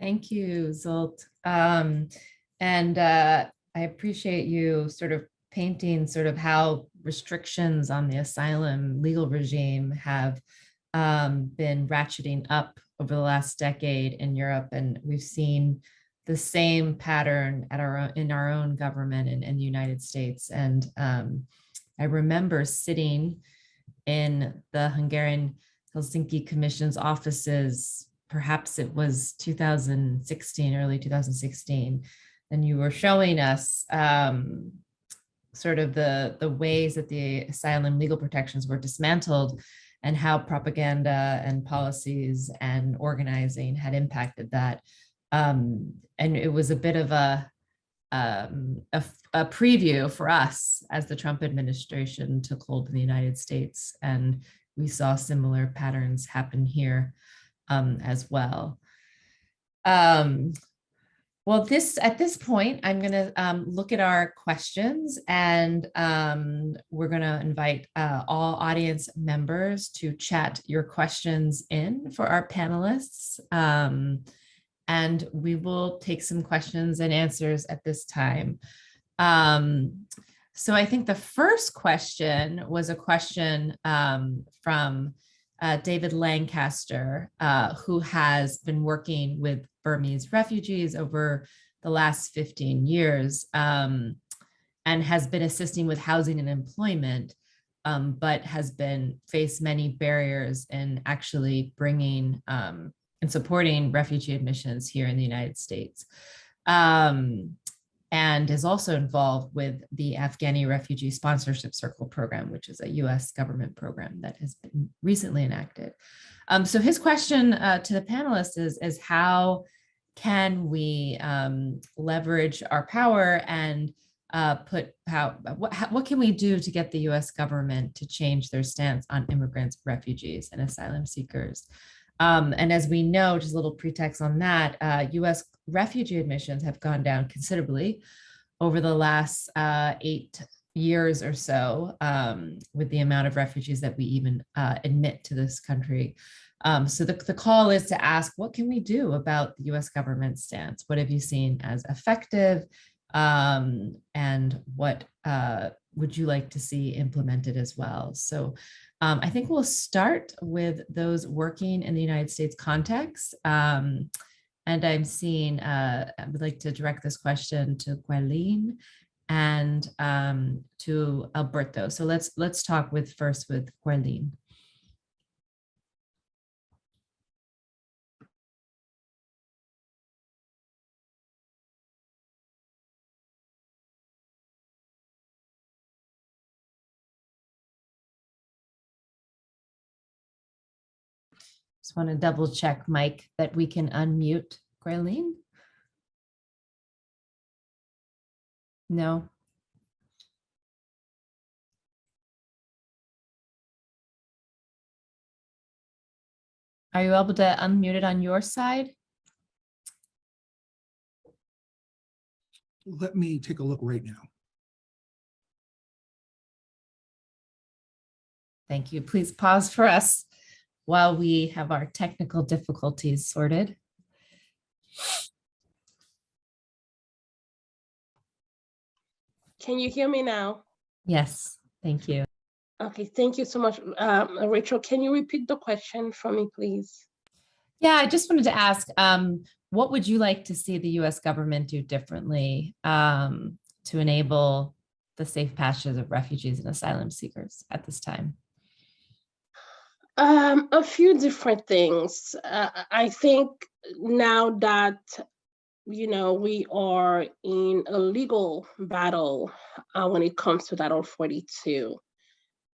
Thank you, Zsolt. And I appreciate you sort of painting sort of how restrictions on the asylum legal regime have been ratcheting up over the last decade in Europe, and we've seen the same pattern at in our own government in the United States. And I remember sitting in the Hungarian Helsinki Commission's offices, perhaps it was 2016, early 2016, and you were showing us sort of the ways that the asylum legal protections were dismantled and how propaganda and policies and organizing had impacted that. And it was a bit of a a preview for us as the Trump administration took hold in the United States. And we saw similar patterns happen here as well. Well, at this point, I'm going to look at our questions, and we're going to invite all audience members to chat your questions in for our panelists. And we will take some questions and answers at this time. So I think the first question was a question from David Lancaster, who has been working with Burmese refugees over the last 15 years and has been assisting with housing and employment, but has faced many barriers in actually bringing and supporting refugee admissions here in the United States. And is also involved with the Afghani Refugee Sponsorship Circle program, which is a US government program that has been recently enacted. So his question to the panelists is how can we leverage our power and what can we do to get the US government to change their stance on immigrants, refugees, and asylum seekers? And as we know, just a little pretext on that, US refugee admissions have gone down considerably over the last 8 years or so, with the amount of refugees that we even admit to this country. So the call is to ask, what can we do about the US government stance? What have you seen as effective? And what would you like to see implemented as well? So I think we'll start with those working in the United States context. And I'm seeing, I would like to direct this question to Guerline and to Alberto. So let's talk first with Guerline. Just want to double check, Mike, that we can unmute Guerline. No. Are you able to unmute it on your side? Let me take a look right now. Thank you. Please pause for us while we have our technical difficulties sorted. Can you hear me now? Yes, thank you. Okay, thank you so much. Rachel, can you repeat the question for me, please? Yeah, I just wanted to ask, what would you like to see the US government do differently to enable the safe passage of refugees and asylum seekers at this time? A few different things. I think now that, we are in a legal battle when it comes to Title 42,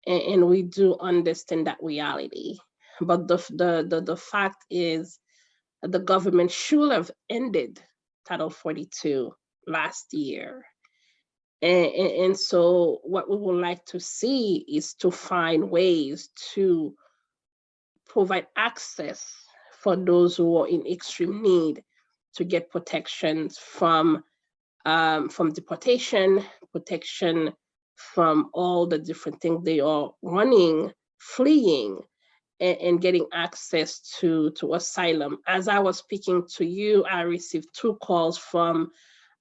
and we do understand that reality. But the fact is, the government should have ended Title 42 last year. And so what we would like to see is to find ways to provide access for those who are in extreme need to get protections from deportation, protection from all the different things they are running, fleeing, and getting access to asylum. As I was speaking to you, I received 2 calls from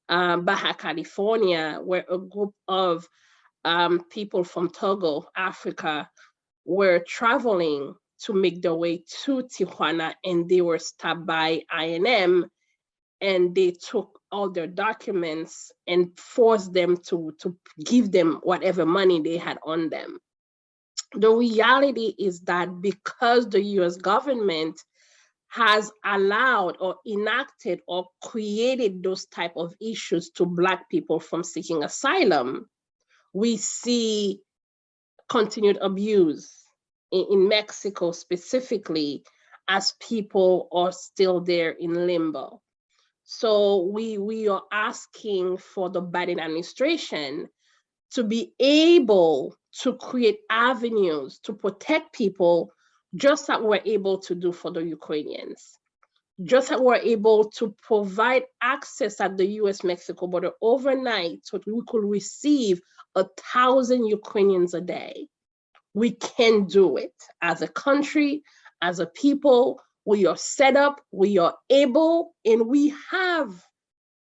Baja California, where a group of people from Togo, Africa, were traveling to make their way to Tijuana, and they were stopped by INM, and they took all their documents and forced them to give them whatever money they had on them. The reality is that because the US government has allowed or enacted or created those type of issues to Black people from seeking asylum, we see continued abuse in Mexico specifically, as people are still there in limbo. So we are asking for the Biden administration to be able to create avenues to protect people, just like we're able to do for the Ukrainians. Just like we're able to provide access at the US-Mexico border overnight so we could receive 1,000 Ukrainians a day. We can do it as a country, as a people. We are set up, we are able, and we have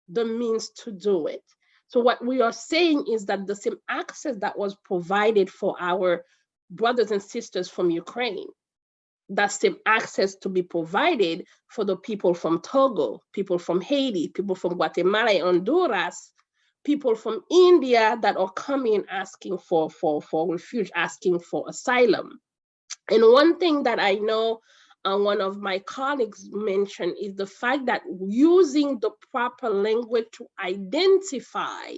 the means to do it. So what we are saying is that the same access that was provided for our brothers and sisters from Ukraine, that same access to be provided for the people from Togo, people from Haiti, people from Guatemala, Honduras, people from India that are coming asking for refuge, asking for asylum. And one thing that I know one of my colleagues mentioned is the fact that using the proper language to identify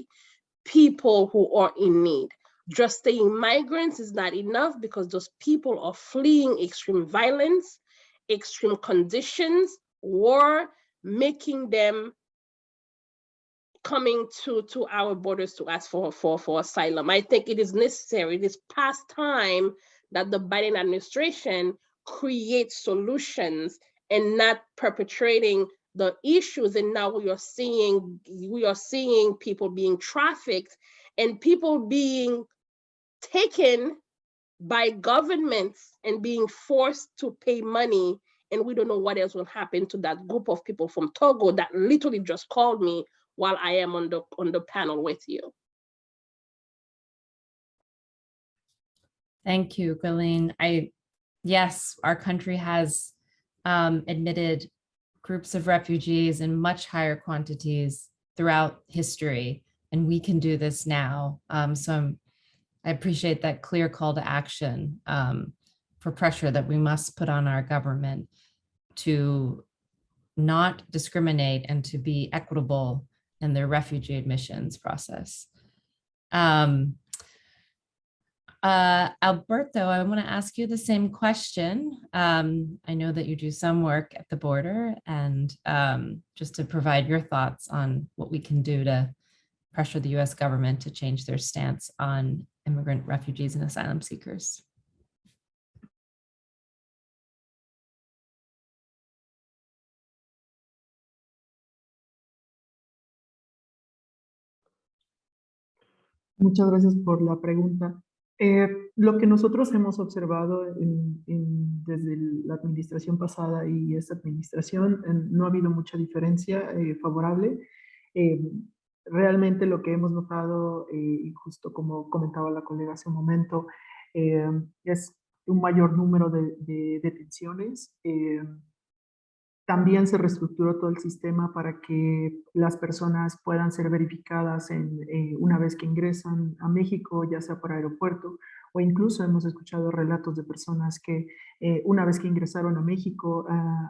people who are in need. Just saying migrants is not enough, because those people are fleeing extreme violence, extreme conditions, war, making them coming to our borders to ask for asylum. I think it is necessary, it is past time that the Biden administration creates solutions and not perpetrating the issues. And now we are seeing people being trafficked and people being taken by governments and being forced to pay money. And we don't know what else will happen to that group of people from Togo that literally just called me while I am on the panel with you. Thank you, Guerline. Yes, our country has admitted groups of refugees in much higher quantities throughout history, and we can do this now. I appreciate that clear call to action for pressure that we must put on our government to not discriminate and to be equitable in their refugee admissions process. Alberto, I want to ask you the same question. I know that you do some work at the border, and just to provide your thoughts on what we can do to pressure the US government to change their stance on immigrant refugees and asylum seekers. Muchas gracias por la pregunta. Lo que nosotros hemos observado desde la administración pasada y esta administración, no ha habido mucha diferencia favorable. Realmente lo que hemos notado, y justo como comentaba la colega hace un momento, es un mayor número de detenciones. También se reestructuró todo el sistema para que las personas puedan ser verificadas una vez que ingresan a México, ya sea por aeropuerto, o incluso hemos escuchado relatos de personas que una vez que ingresaron a México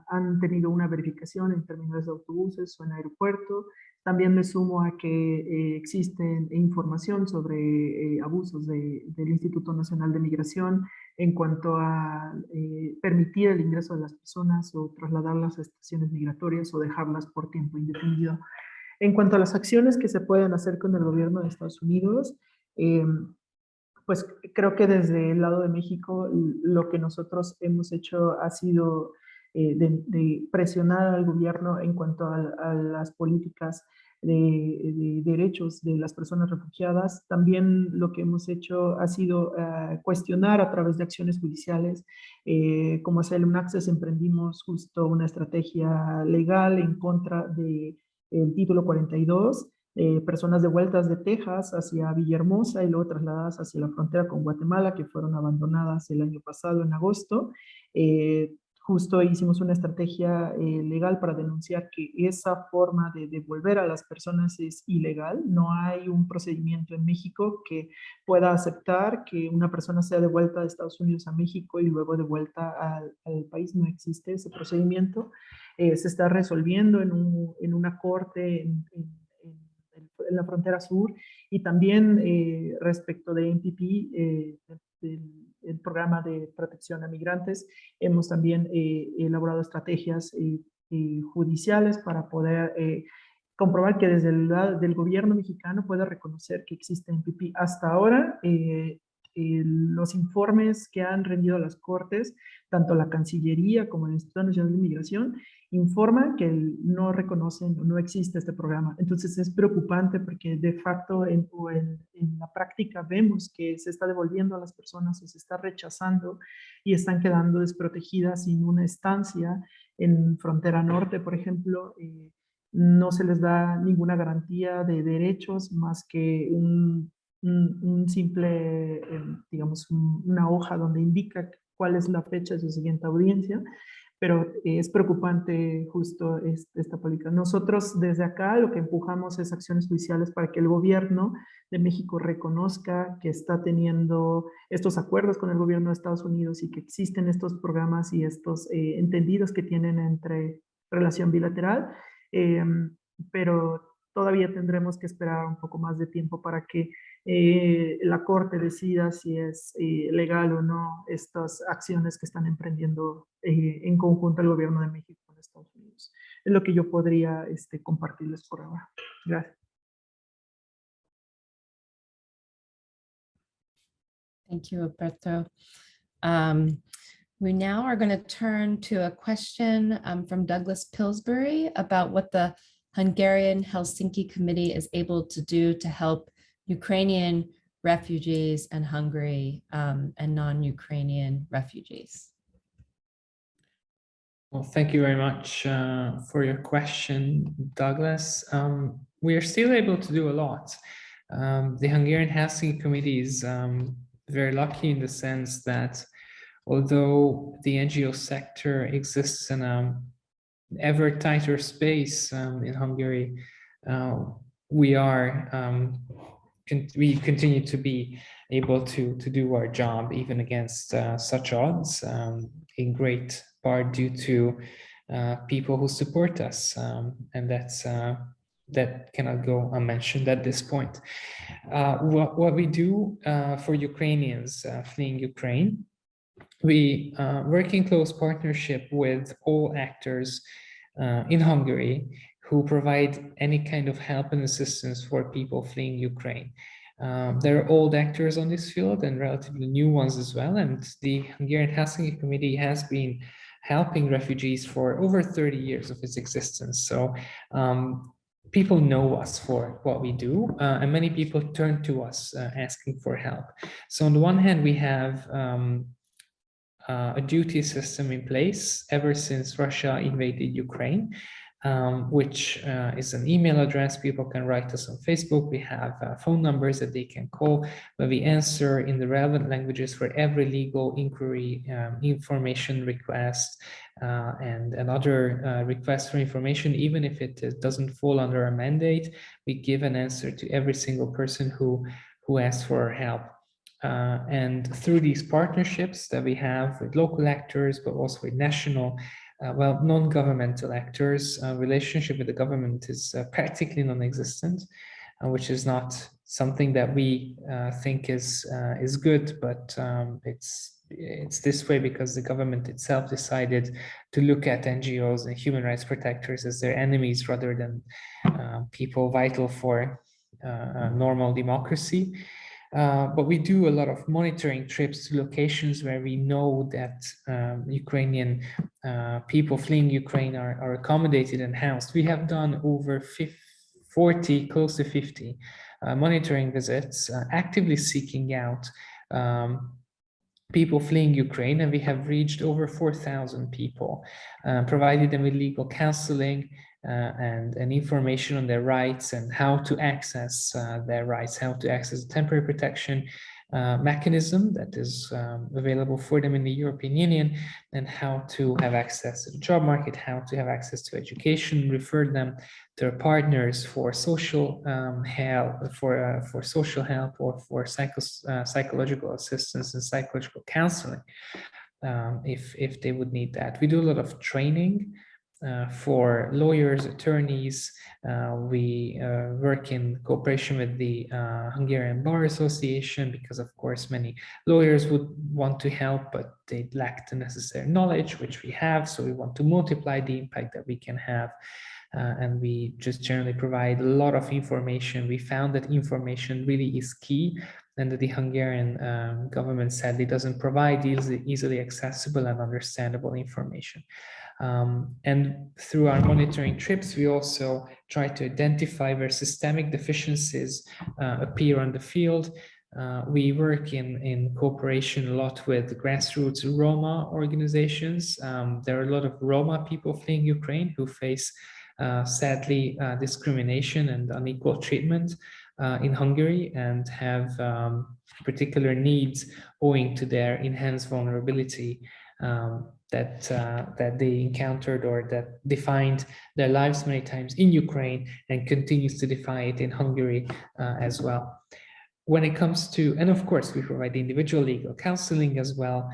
han tenido una verificación en terminales de autobuses o en aeropuerto. También me sumo a que existe información sobre abusos del Instituto Nacional de Migración en cuanto a permitir el ingreso de las personas o trasladarlas a estaciones migratorias o dejarlas por tiempo indefinido. En cuanto a las acciones que se pueden hacer con el gobierno de Estados Unidos, pues creo que desde el lado de México lo que nosotros hemos hecho ha sido de presionar al gobierno en cuanto a las políticas de derechos de las personas refugiadas. También lo que hemos hecho ha sido cuestionar a través de acciones judiciales. Como Asylum emprendimos justo una estrategia legal en contra del título 42, personas devueltas de Texas hacia Villahermosa y luego trasladadas hacia la frontera con Guatemala, que fueron abandonadas el año pasado en agosto. Justo hicimos una estrategia legal para denunciar que esa forma de devolver a las personas es ilegal. No hay un procedimiento en México que pueda aceptar que una persona sea devuelta de Estados Unidos a México y luego devuelta al país. No existe ese procedimiento. Se está resolviendo en una corte en la frontera sur, y también respecto de MPP, el programa de protección a migrantes, hemos también elaborado estrategias judiciales para poder comprobar que desde el lado del gobierno mexicano puede reconocer que existe MPP. Hasta ahora, los informes que han rendido las Cortes, tanto la Cancillería como el Instituto Nacional de Migración, informan que no reconocen o no existe este programa. Entonces es preocupante porque de facto en la práctica vemos que se está devolviendo a las personas o se está rechazando y están quedando desprotegidas sin una estancia en frontera norte, por ejemplo. No se les da ninguna garantía de derechos más que un simple, digamos, una hoja donde indica cuál es la fecha de su siguiente audiencia, pero es preocupante justo esta política. Nosotros desde acá lo que empujamos es acciones judiciales para que el gobierno de México reconozca que está teniendo estos acuerdos con el gobierno de Estados Unidos y que existen estos programas y estos entendidos que tienen entre relación bilateral, pero todavía tendremos que esperar un poco más de tiempo para que la Corte decida si es legal o no estas acciones que están emprendiendo en conjunto el gobierno de México con Estados Unidos. Es lo que yo podría compartirles por ahora. Gracias. Thank you, Alberto. We now are going to turn to a question from Douglas Pillsbury about what the Hungarian Helsinki Committee is able to do to help Ukrainian refugees and Hungary and non-Ukrainian refugees. Well, thank you very much for your question, Douglas. We are still able to do a lot. The Hungarian Helsinki Committee is very lucky in the sense that although the NGO sector exists in an ever tighter space in Hungary, we continue to be able to do our job even against such odds, in great part due to people who support us, and that cannot go unmentioned at this point. What we do for Ukrainians fleeing Ukraine, we work in close partnership with all actors in Hungary who provide any kind of help and assistance for people fleeing Ukraine. There are old actors on this field and relatively new ones as well, and the Hungarian Helsinki Committee has been helping refugees for over 30 years of its existence. So people know us for what we do, and many people turn to us asking for help. So on the one hand, we have a duty system in place ever since Russia invaded Ukraine, which is an email address. People can write us on Facebook. We have phone numbers that they can call, where we answer in the relevant languages for every legal inquiry, information request, and other requests for information. Even if it doesn't fall under our mandate, we give an answer to every single person who asks for our help. And through these partnerships that we have with local actors, but also with national, non-governmental actors, relationship with the government is practically non-existent, which is not something that we think is good, but it's this way because the government itself decided to look at NGOs and human rights protectors as their enemies rather than people vital for normal democracy. But we do a lot of monitoring trips to locations where we know that Ukrainian people fleeing Ukraine are accommodated and housed. We have done over 40, close to 50 monitoring visits, actively seeking out people fleeing Ukraine, and we have reached over 4,000 people, provided them with legal counseling, and information on their rights and how to access their rights, how to access the temporary protection mechanism that is available for them in the European Union, and how to have access to the job market, how to have access to education, refer them to their partners for social help, for social help, or for psychological assistance and psychological counseling if they would need that. We do a lot of training for lawyers, attorneys. We work in cooperation with the Hungarian Bar Association because, of course, many lawyers would want to help, but they lack the necessary knowledge, which we have. So we want to multiply the impact that we can have. And we just generally provide a lot of information. We found that information really is key, and that the Hungarian government sadly doesn't provide easily accessible and understandable information. And through our monitoring trips, we also try to identify where systemic deficiencies appear on the field. We work in cooperation a lot with grassroots Roma organizations. There are a lot of Roma people fleeing Ukraine who face sadly discrimination and unequal treatment in Hungary, and have particular needs owing to their enhanced vulnerability that they encountered, or that defined their lives many times in Ukraine and continues to define it in Hungary as well. When it comes to, and of course, we provide individual legal counseling as well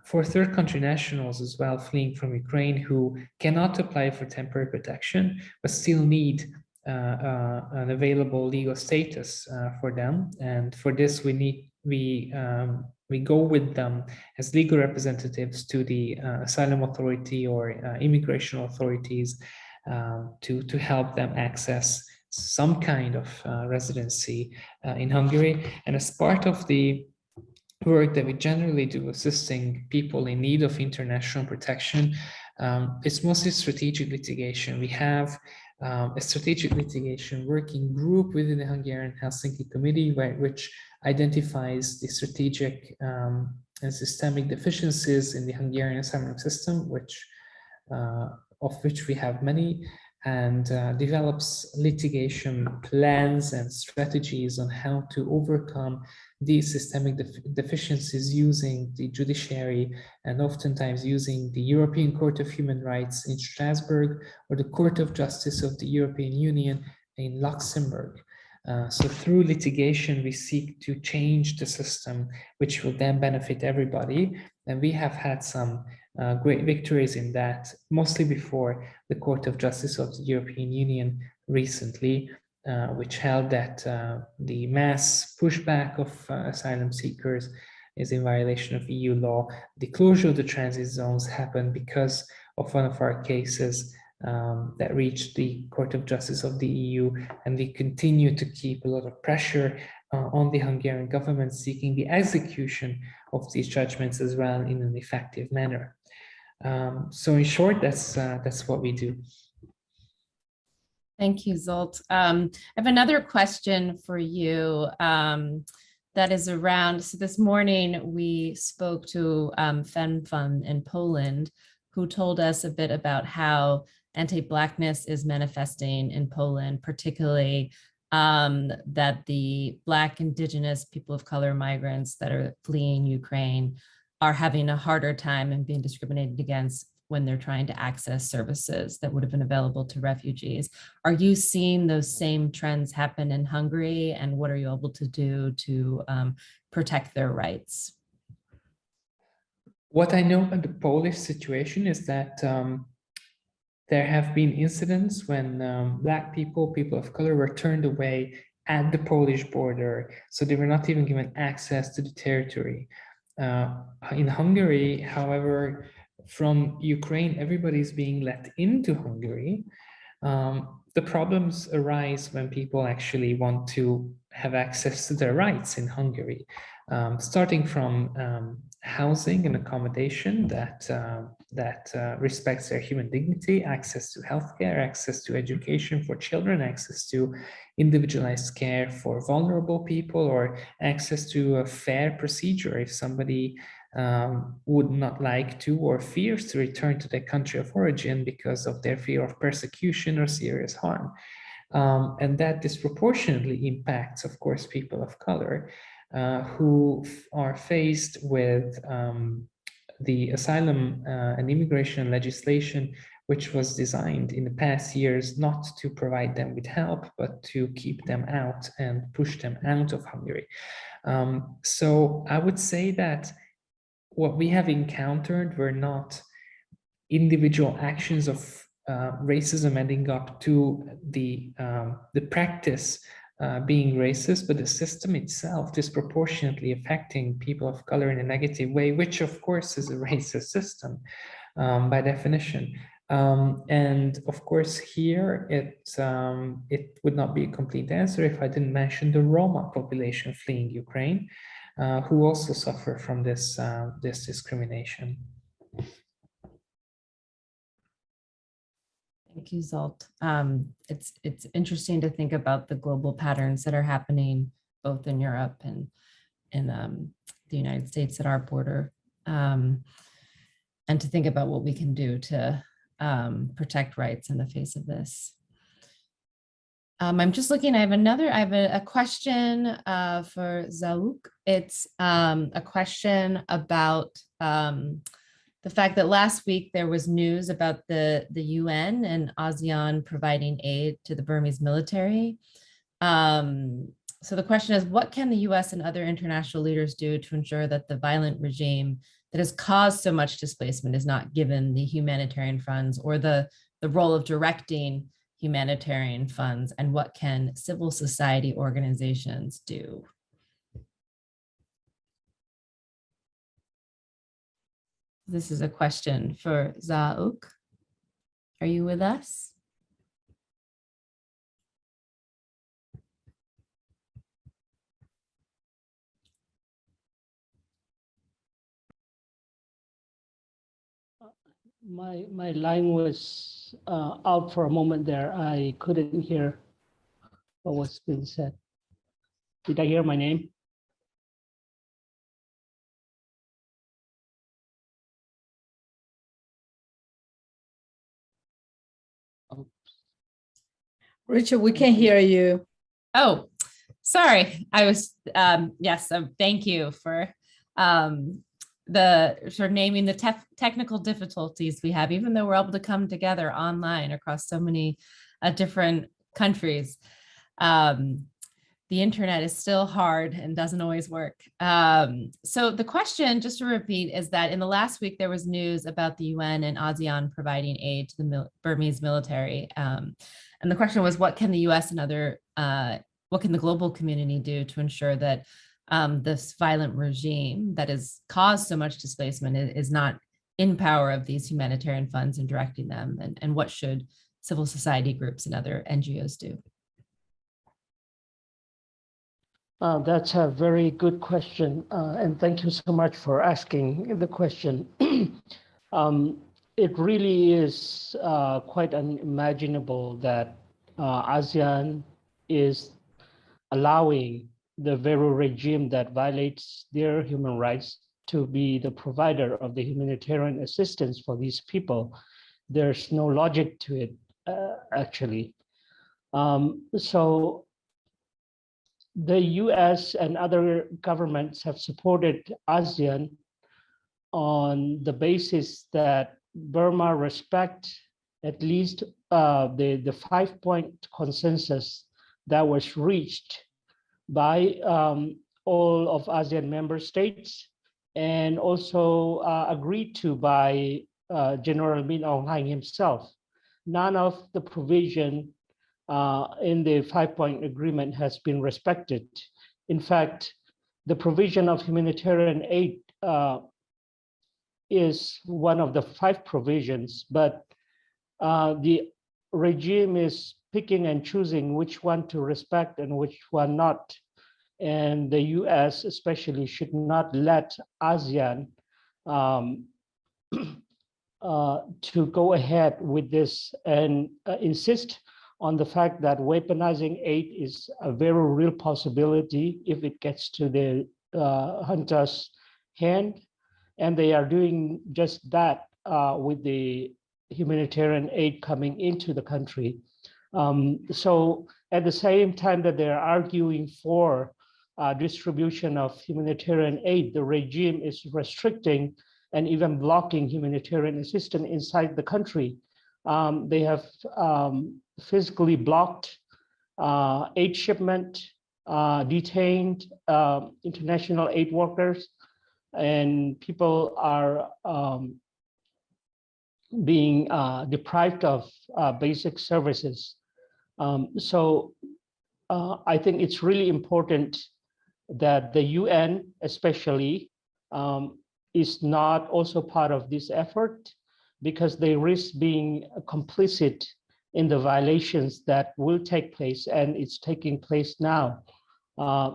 for third country nationals as well fleeing from Ukraine who cannot apply for temporary protection, but still need an available legal status for them. And for this, we go with them as legal representatives to the asylum authority or immigration authorities to help them access some kind of residency in Hungary. And as part of the work that we generally do assisting people in need of international protection, it's mostly strategic litigation. We have a strategic litigation working group within the Hungarian Helsinki Committee, which identifies the strategic and systemic deficiencies in the Hungarian asylum system, of which we have many, and develops litigation plans and strategies on how to overcome these systemic deficiencies using the judiciary, and oftentimes using the European Court of Human Rights in Strasbourg or the Court of Justice of the European Union in Luxembourg. So through litigation, we seek to change the system, which will then benefit everybody. And we have had some great victories in that, mostly before the Court of Justice of the European Union recently, which held that the mass pushback of asylum seekers is in violation of EU law. The closure of the transit zones happened because of one of our cases that reached the Court of Justice of the EU, and we continue to keep a lot of pressure on the Hungarian government, seeking the execution of these judgments as well in an effective manner. So in short, that's what we do. Thank you, Zsolt. I have another question for you that is around, so this morning we spoke to FemFun in Poland, who told us a bit about how anti-Blackness is manifesting in Poland, particularly that the Black, Indigenous, people of color migrants that are fleeing Ukraine are having a harder time and being discriminated against when they're trying to access services that would have been available to refugees. Are you seeing those same trends happen in Hungary, and what are you able to do to protect their rights? What I know about the Polish situation is that there have been incidents when Black people, people of color, were turned away at the Polish border, so they were not even given access to the territory. In Hungary, however, from Ukraine, everybody's being let into Hungary. The problems arise when people actually want to have access to their rights in Hungary, starting from housing and accommodation that respects their human dignity, access to healthcare, access to education for children, access to individualized care for vulnerable people, or access to a fair procedure if somebody would not like to or fears to return to their country of origin because of their fear of persecution or serious harm. And that disproportionately impacts, of course, people of color who are faced with the asylum and immigration legislation, which was designed in the past years not to provide them with help, but to keep them out and push them out of Hungary. So I would say that what we have encountered were not individual actions of racism ending up to the practice being racist, but the system itself disproportionately affecting people of color in a negative way, which of course is a racist system by definition. And of course, here it would not be a complete answer if I didn't mention the Roma population fleeing Ukraine, who also suffer from this discrimination. Thank you, Zsolt. It's interesting to think about the global patterns that are happening both in Europe and in the United States at our border, and to think about what we can do to protect rights in the face of this. I'm just looking, I have a question for Zsolt. It's a question about the fact that last week there was news about the UN and ASEAN providing aid to the Burmese military. So the question is, what can the US and other international leaders do to ensure that the violent regime that has caused so much displacement is not given the humanitarian funds or the role of directing humanitarian funds, and what can civil society organizations do? This is a question for Zsolt. Are you with us? My line was out for a moment there. I couldn't hear what was being said. Did I hear my name? Richard, we can hear you. Oh, sorry. I was, yes, thank you for the sort of naming the technical difficulties we have, even though we're able to come together online across so many different countries. The internet is still hard and doesn't always work. So the question, just to repeat, is that in the last week, there was news about the UN and ASEAN providing aid to the Burmese military. And the question was, what can the US and what can the global community do to ensure that this violent regime that has caused so much displacement is not in power of these humanitarian funds and directing them? And what should civil society groups and other NGOs do? That's a very good question. And thank you so much for asking the question. It really is quite unimaginable that ASEAN is allowing the very regime that violates their human rights to be the provider of the humanitarian assistance for these people. There's no logic to it, actually. So the US and other governments have supported ASEAN on the basis that Burma respect at least the 5-point consensus that was reached by all of ASEAN member states, and also agreed to by General Min Aung Hlaing himself. None of the provision in the 5-point agreement has been respected. In fact, the provision of humanitarian aid is one of the 5 provisions, but the regime is picking and choosing which one to respect and which one not. And the US especially should not let ASEAN to go ahead with this and insist on the fact that weaponizing aid is a very real possibility if it gets to the hunters' hand. And they are doing just that with the humanitarian aid coming into the country. So at the same time that they're arguing for distribution of humanitarian aid, the regime is restricting and even blocking humanitarian assistance inside the country. They have physically blocked aid shipment, detained international aid workers, and people are being deprived of basic services. So I think it's really important that the UN especially is not also part of this effort, because they risk being complicit in the violations that will take place, and it's taking place now.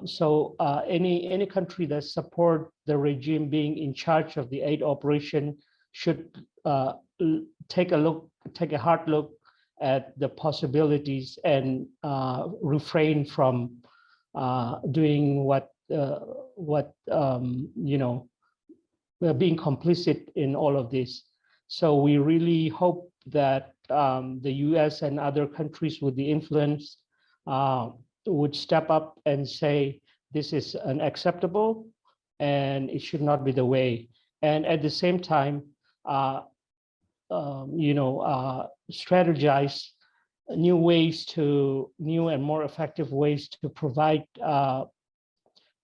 So any country that support the regime being in charge of the aid operation should take a hard look at the possibilities and refrain from doing what being complicit in all of this. So we really hope that the US and other countries with the influence would step up and say this is unacceptable and it should not be the way. And at the same time, strategize new and more effective ways to provide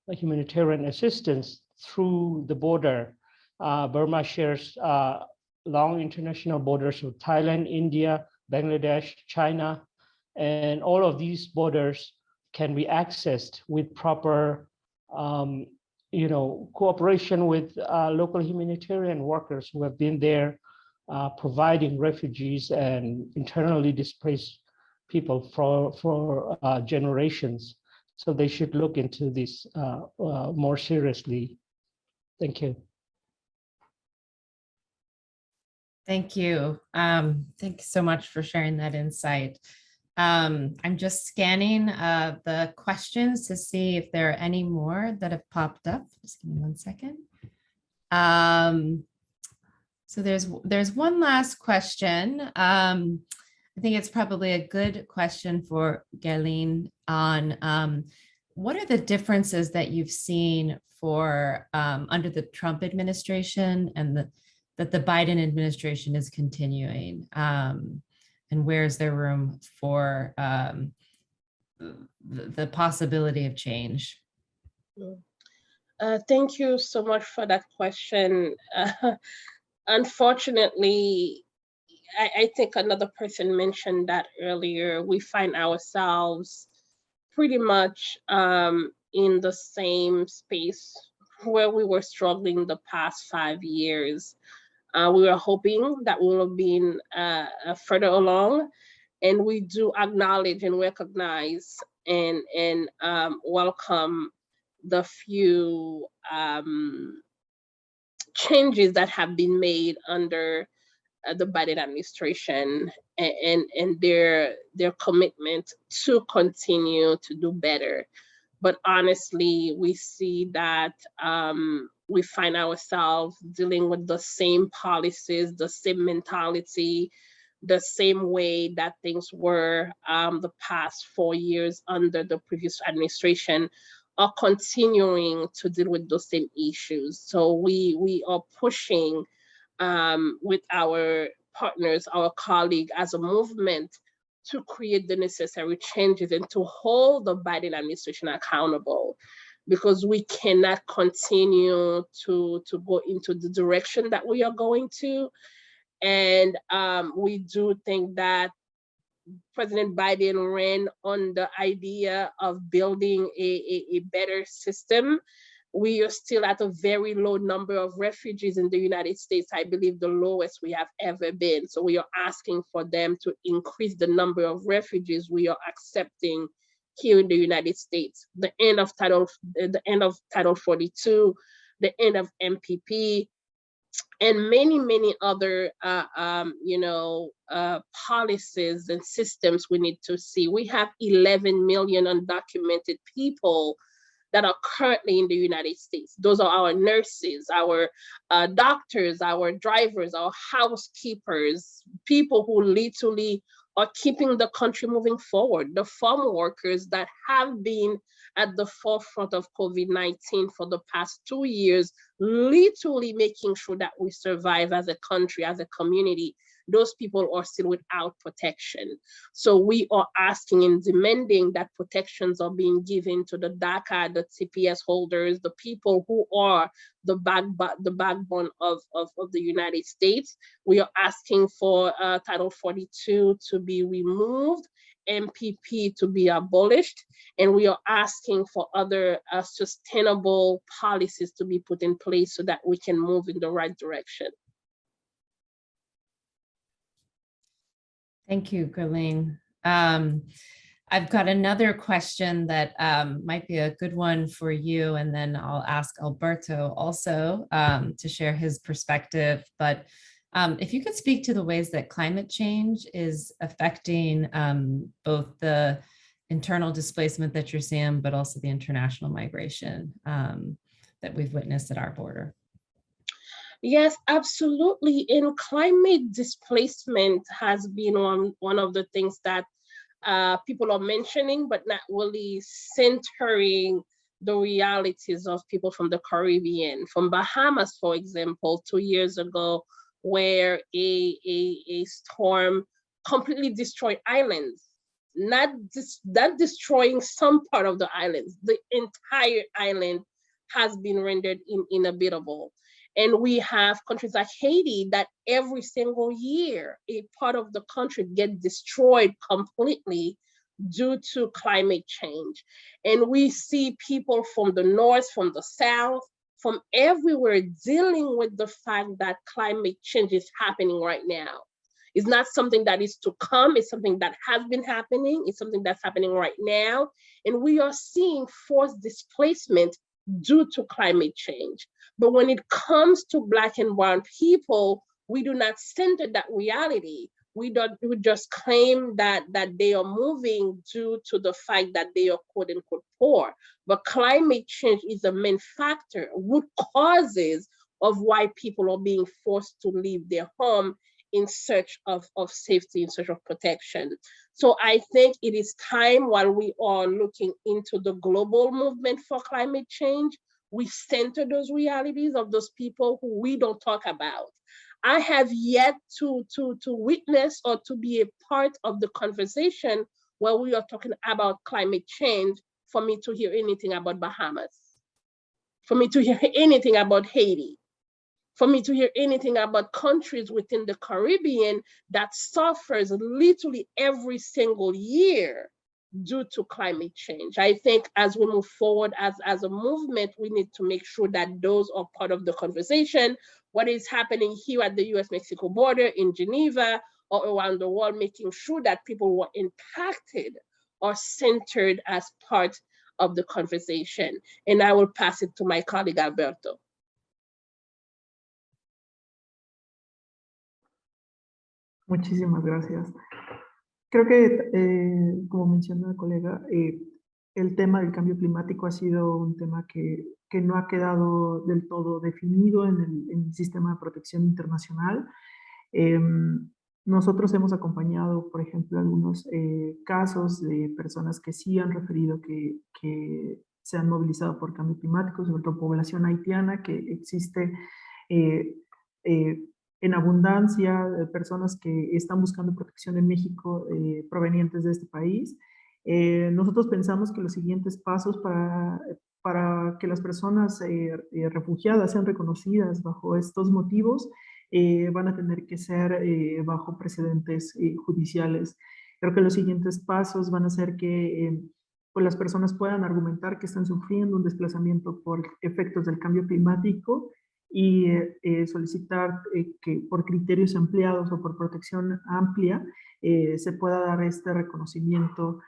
humanitarian assistance through the border. Burma shares long international borders with Thailand, India, Bangladesh, China, and all of these borders can be accessed with proper cooperation with local humanitarian workers who have been there providing refugees and internally displaced people for generations. So they should look into this more seriously. Thank you. Thank you. Thank you so much for sharing that insight. I'm just scanning the questions to see if there are any more that have popped up. Just give me 1 second. So there's one last question. I think it's probably a good question for Guerline on what are the differences that you've seen for under the Trump administration and that the Biden administration is continuing, and where is there room for the possibility of change? Thank you so much for that question. Unfortunately, I think another person mentioned that earlier, we find ourselves pretty much in the same space where we were struggling the past 5 years. We were hoping that we would have been further along, and we do acknowledge and recognize and welcome the few changes that have been made under the Biden administration and their commitment to continue to do better. But honestly, we see that we find ourselves dealing with the same policies, the same mentality, the same way that things were the past 4 years under the previous administration, are continuing to deal with those same issues. So we are pushing with our partners, our colleagues, as a movement to create the necessary changes and to hold the Biden administration accountable, because we cannot continue to go into the direction that we are going to. And we do think that President Biden ran on the idea of building a better system. We are still at a very low number of refugees in the United States. I believe the lowest we have ever been. So we are asking for them to increase the number of refugees we are accepting here in the United States. The end of Title 42, the end of MPP, and many other policies and systems we need to see. We have 11 million undocumented people that are currently in the United States. Those are our nurses, our doctors, our drivers, our housekeepers, people who literally are keeping the country moving forward. The farm workers that have been at the forefront of COVID-19 for the past 2 years, literally making sure that we survive as a country, as a community. those people are still without protection. So we are asking and demanding that protections are being given to the DACA, the TPS holders, the people who are the backbone of the United States. We are asking for Title 42 to be removed, MPP to be abolished, and we are asking for other sustainable policies to be put in place so that we can move in the right direction. Thank you, Guerline. I've got another question that might be a good one for you, and then I'll ask Alberto also to share his perspective. But if you could speak to the ways that climate change is affecting both the internal displacement that you're seeing, but also the international migration that we've witnessed at our border. Yes, absolutely. And climate displacement has been one of the things that people are mentioning, but not really centering the realities of people from the Caribbean. From Bahamas, for example, 2 years ago, where a storm completely destroyed islands, not destroying some part of the islands, the entire island has been rendered inhabitable. And we have countries like Haiti that every single year, a part of the country gets destroyed completely due to climate change. And we see people from the north, from the south, from everywhere dealing with the fact that climate change is happening right now. It's not something that is to come, it's something that has been happening, it's something that's happening right now. And we are seeing forced displacement due to climate change. But when it comes to Black and brown people, we do not center that reality. We just claim that they are moving due to the fact that they are quote unquote poor. But climate change is a main factor, root causes of why people are being forced to leave their home in search of safety, in search of protection. So I think it is time, while we are looking into the global movement for climate change, we center those realities of those people who we don't talk about. I have yet to witness or to be a part of the conversation where we are talking about climate change for me to hear anything about Bahamas, for me to hear anything about Haiti, for me to hear anything about countries within the Caribbean that suffers literally every single year due to climate change. I think as we move forward as a movement, we need to make sure that those are part of the conversation. What is happening here at the US-Mexico border, in Geneva, or around the world, making sure that people who are impacted are centered as part of the conversation. And I will pass it to my colleague, Alberto. Muchísimas gracias. Creo que, como menciona la colega, el tema del cambio climático ha sido un tema que no ha quedado del todo definido en el sistema de protección internacional. Nosotros hemos acompañado, por ejemplo, algunos casos de personas que sí han referido que se han movilizado por cambio climático, sobre todo población haitiana, que existe en abundancia de personas que están buscando protección en México provenientes de este país. Nosotros pensamos que los siguientes pasos para que las personas refugiadas sean reconocidas bajo estos motivos van a tener que ser bajo precedentes judiciales. Creo que los siguientes pasos van a ser que pues las personas puedan argumentar que están sufriendo un desplazamiento por efectos del cambio climático y solicitar que por criterios ampliados o por protección amplia se pueda dar este reconocimiento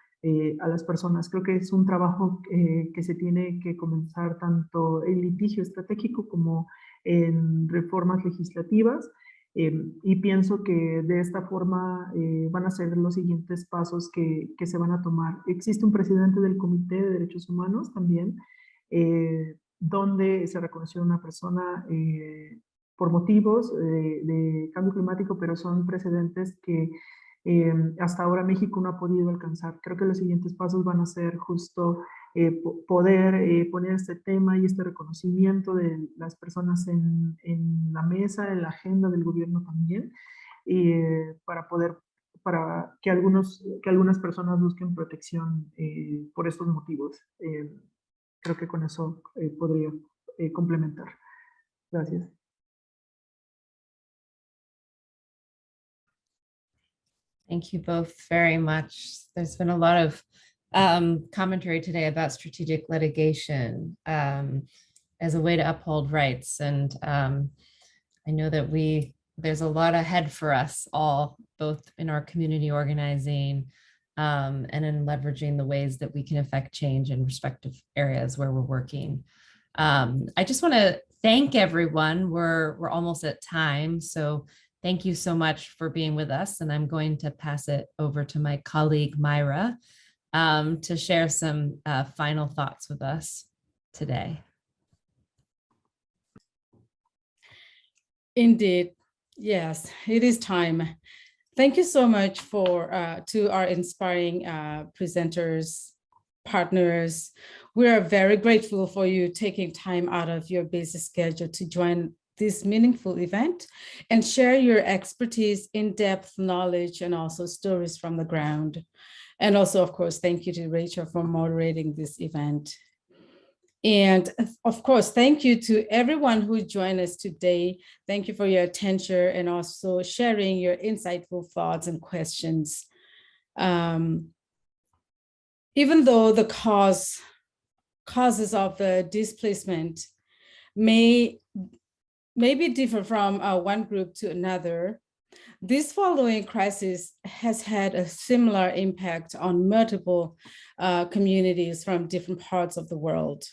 a las personas. Creo que es un trabajo que se tiene que comenzar tanto en litigio estratégico como en reformas legislativas y pienso que de esta forma van a ser los siguientes pasos que se van a tomar. Existe un presidente del Comité de Derechos Humanos también, donde se reconoció a una persona por motivos de cambio climático, pero son precedentes que hasta ahora México no ha podido alcanzar. Creo que los siguientes pasos van a ser justo poder poner este tema y este reconocimiento de las personas en la mesa, en la agenda del gobierno también, para que algunas personas busquen protección por estos motivos. Creo que con eso podría complementar. Gracias. Thank you both very much. There's been a lot of commentary today about strategic litigation as a way to uphold rights. And I know that there's a lot ahead for us all, both in our community organizing and in leveraging the ways that we can affect change in respective areas where we're working. I just want to thank everyone. We're almost at time, so thank you so much for being with us. And I'm going to pass it over to my colleague, Myra, to share some final thoughts with us today. Indeed, yes, it is time. Thank you so much to our inspiring presenters, partners. We are very grateful for you taking time out of your busy schedule to join this meaningful event and share your expertise, in-depth knowledge, and also stories from the ground. And also, of course, thank you to Rachel for moderating this event. And of course, thank you to everyone who joined us today. Thank you for your attention and also sharing your insightful thoughts and questions. Even though the causes of the displacement may be different from one group to another, this following crisis has had a similar impact on multiple communities from different parts of the world.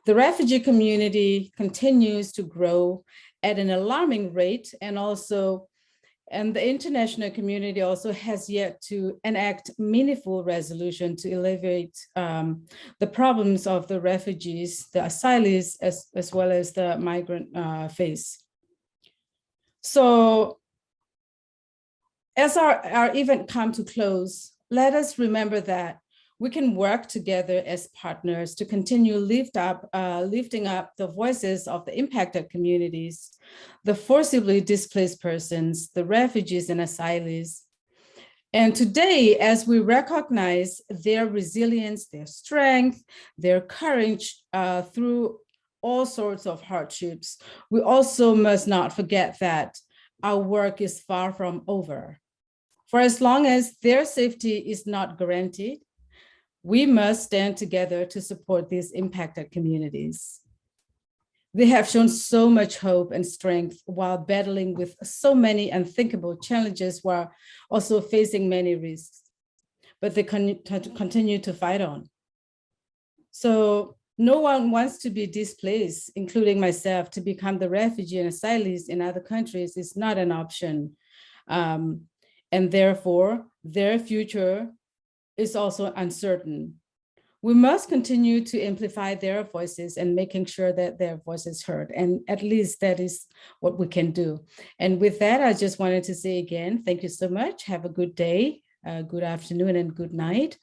The refugee community continues to grow at an alarming rate, and the international community also has yet to enact meaningful resolution to alleviate the problems of the refugees, the asylees, as well as the migrant face. So as our event comes to close, let us remember that we can work together as partners to continue lifting up the voices of the impacted communities, the forcibly displaced persons, the refugees and asylees. And today, as we recognize their resilience, their strength, their courage through all sorts of hardships, we also must not forget that our work is far from over. For as long as their safety is not guaranteed, we must stand together to support these impacted communities. They have shown so much hope and strength while battling with so many unthinkable challenges while also facing many risks, but they continue to fight on. So no one wants to be displaced, including myself. To become the refugee and asylees in other countries is not an option. And therefore, their future is also uncertain. We must continue to amplify their voices and making sure that their voice is heard. And at least that is what we can do. And with that, I just wanted to say again, thank you so much. Have a good day, good afternoon, and good night.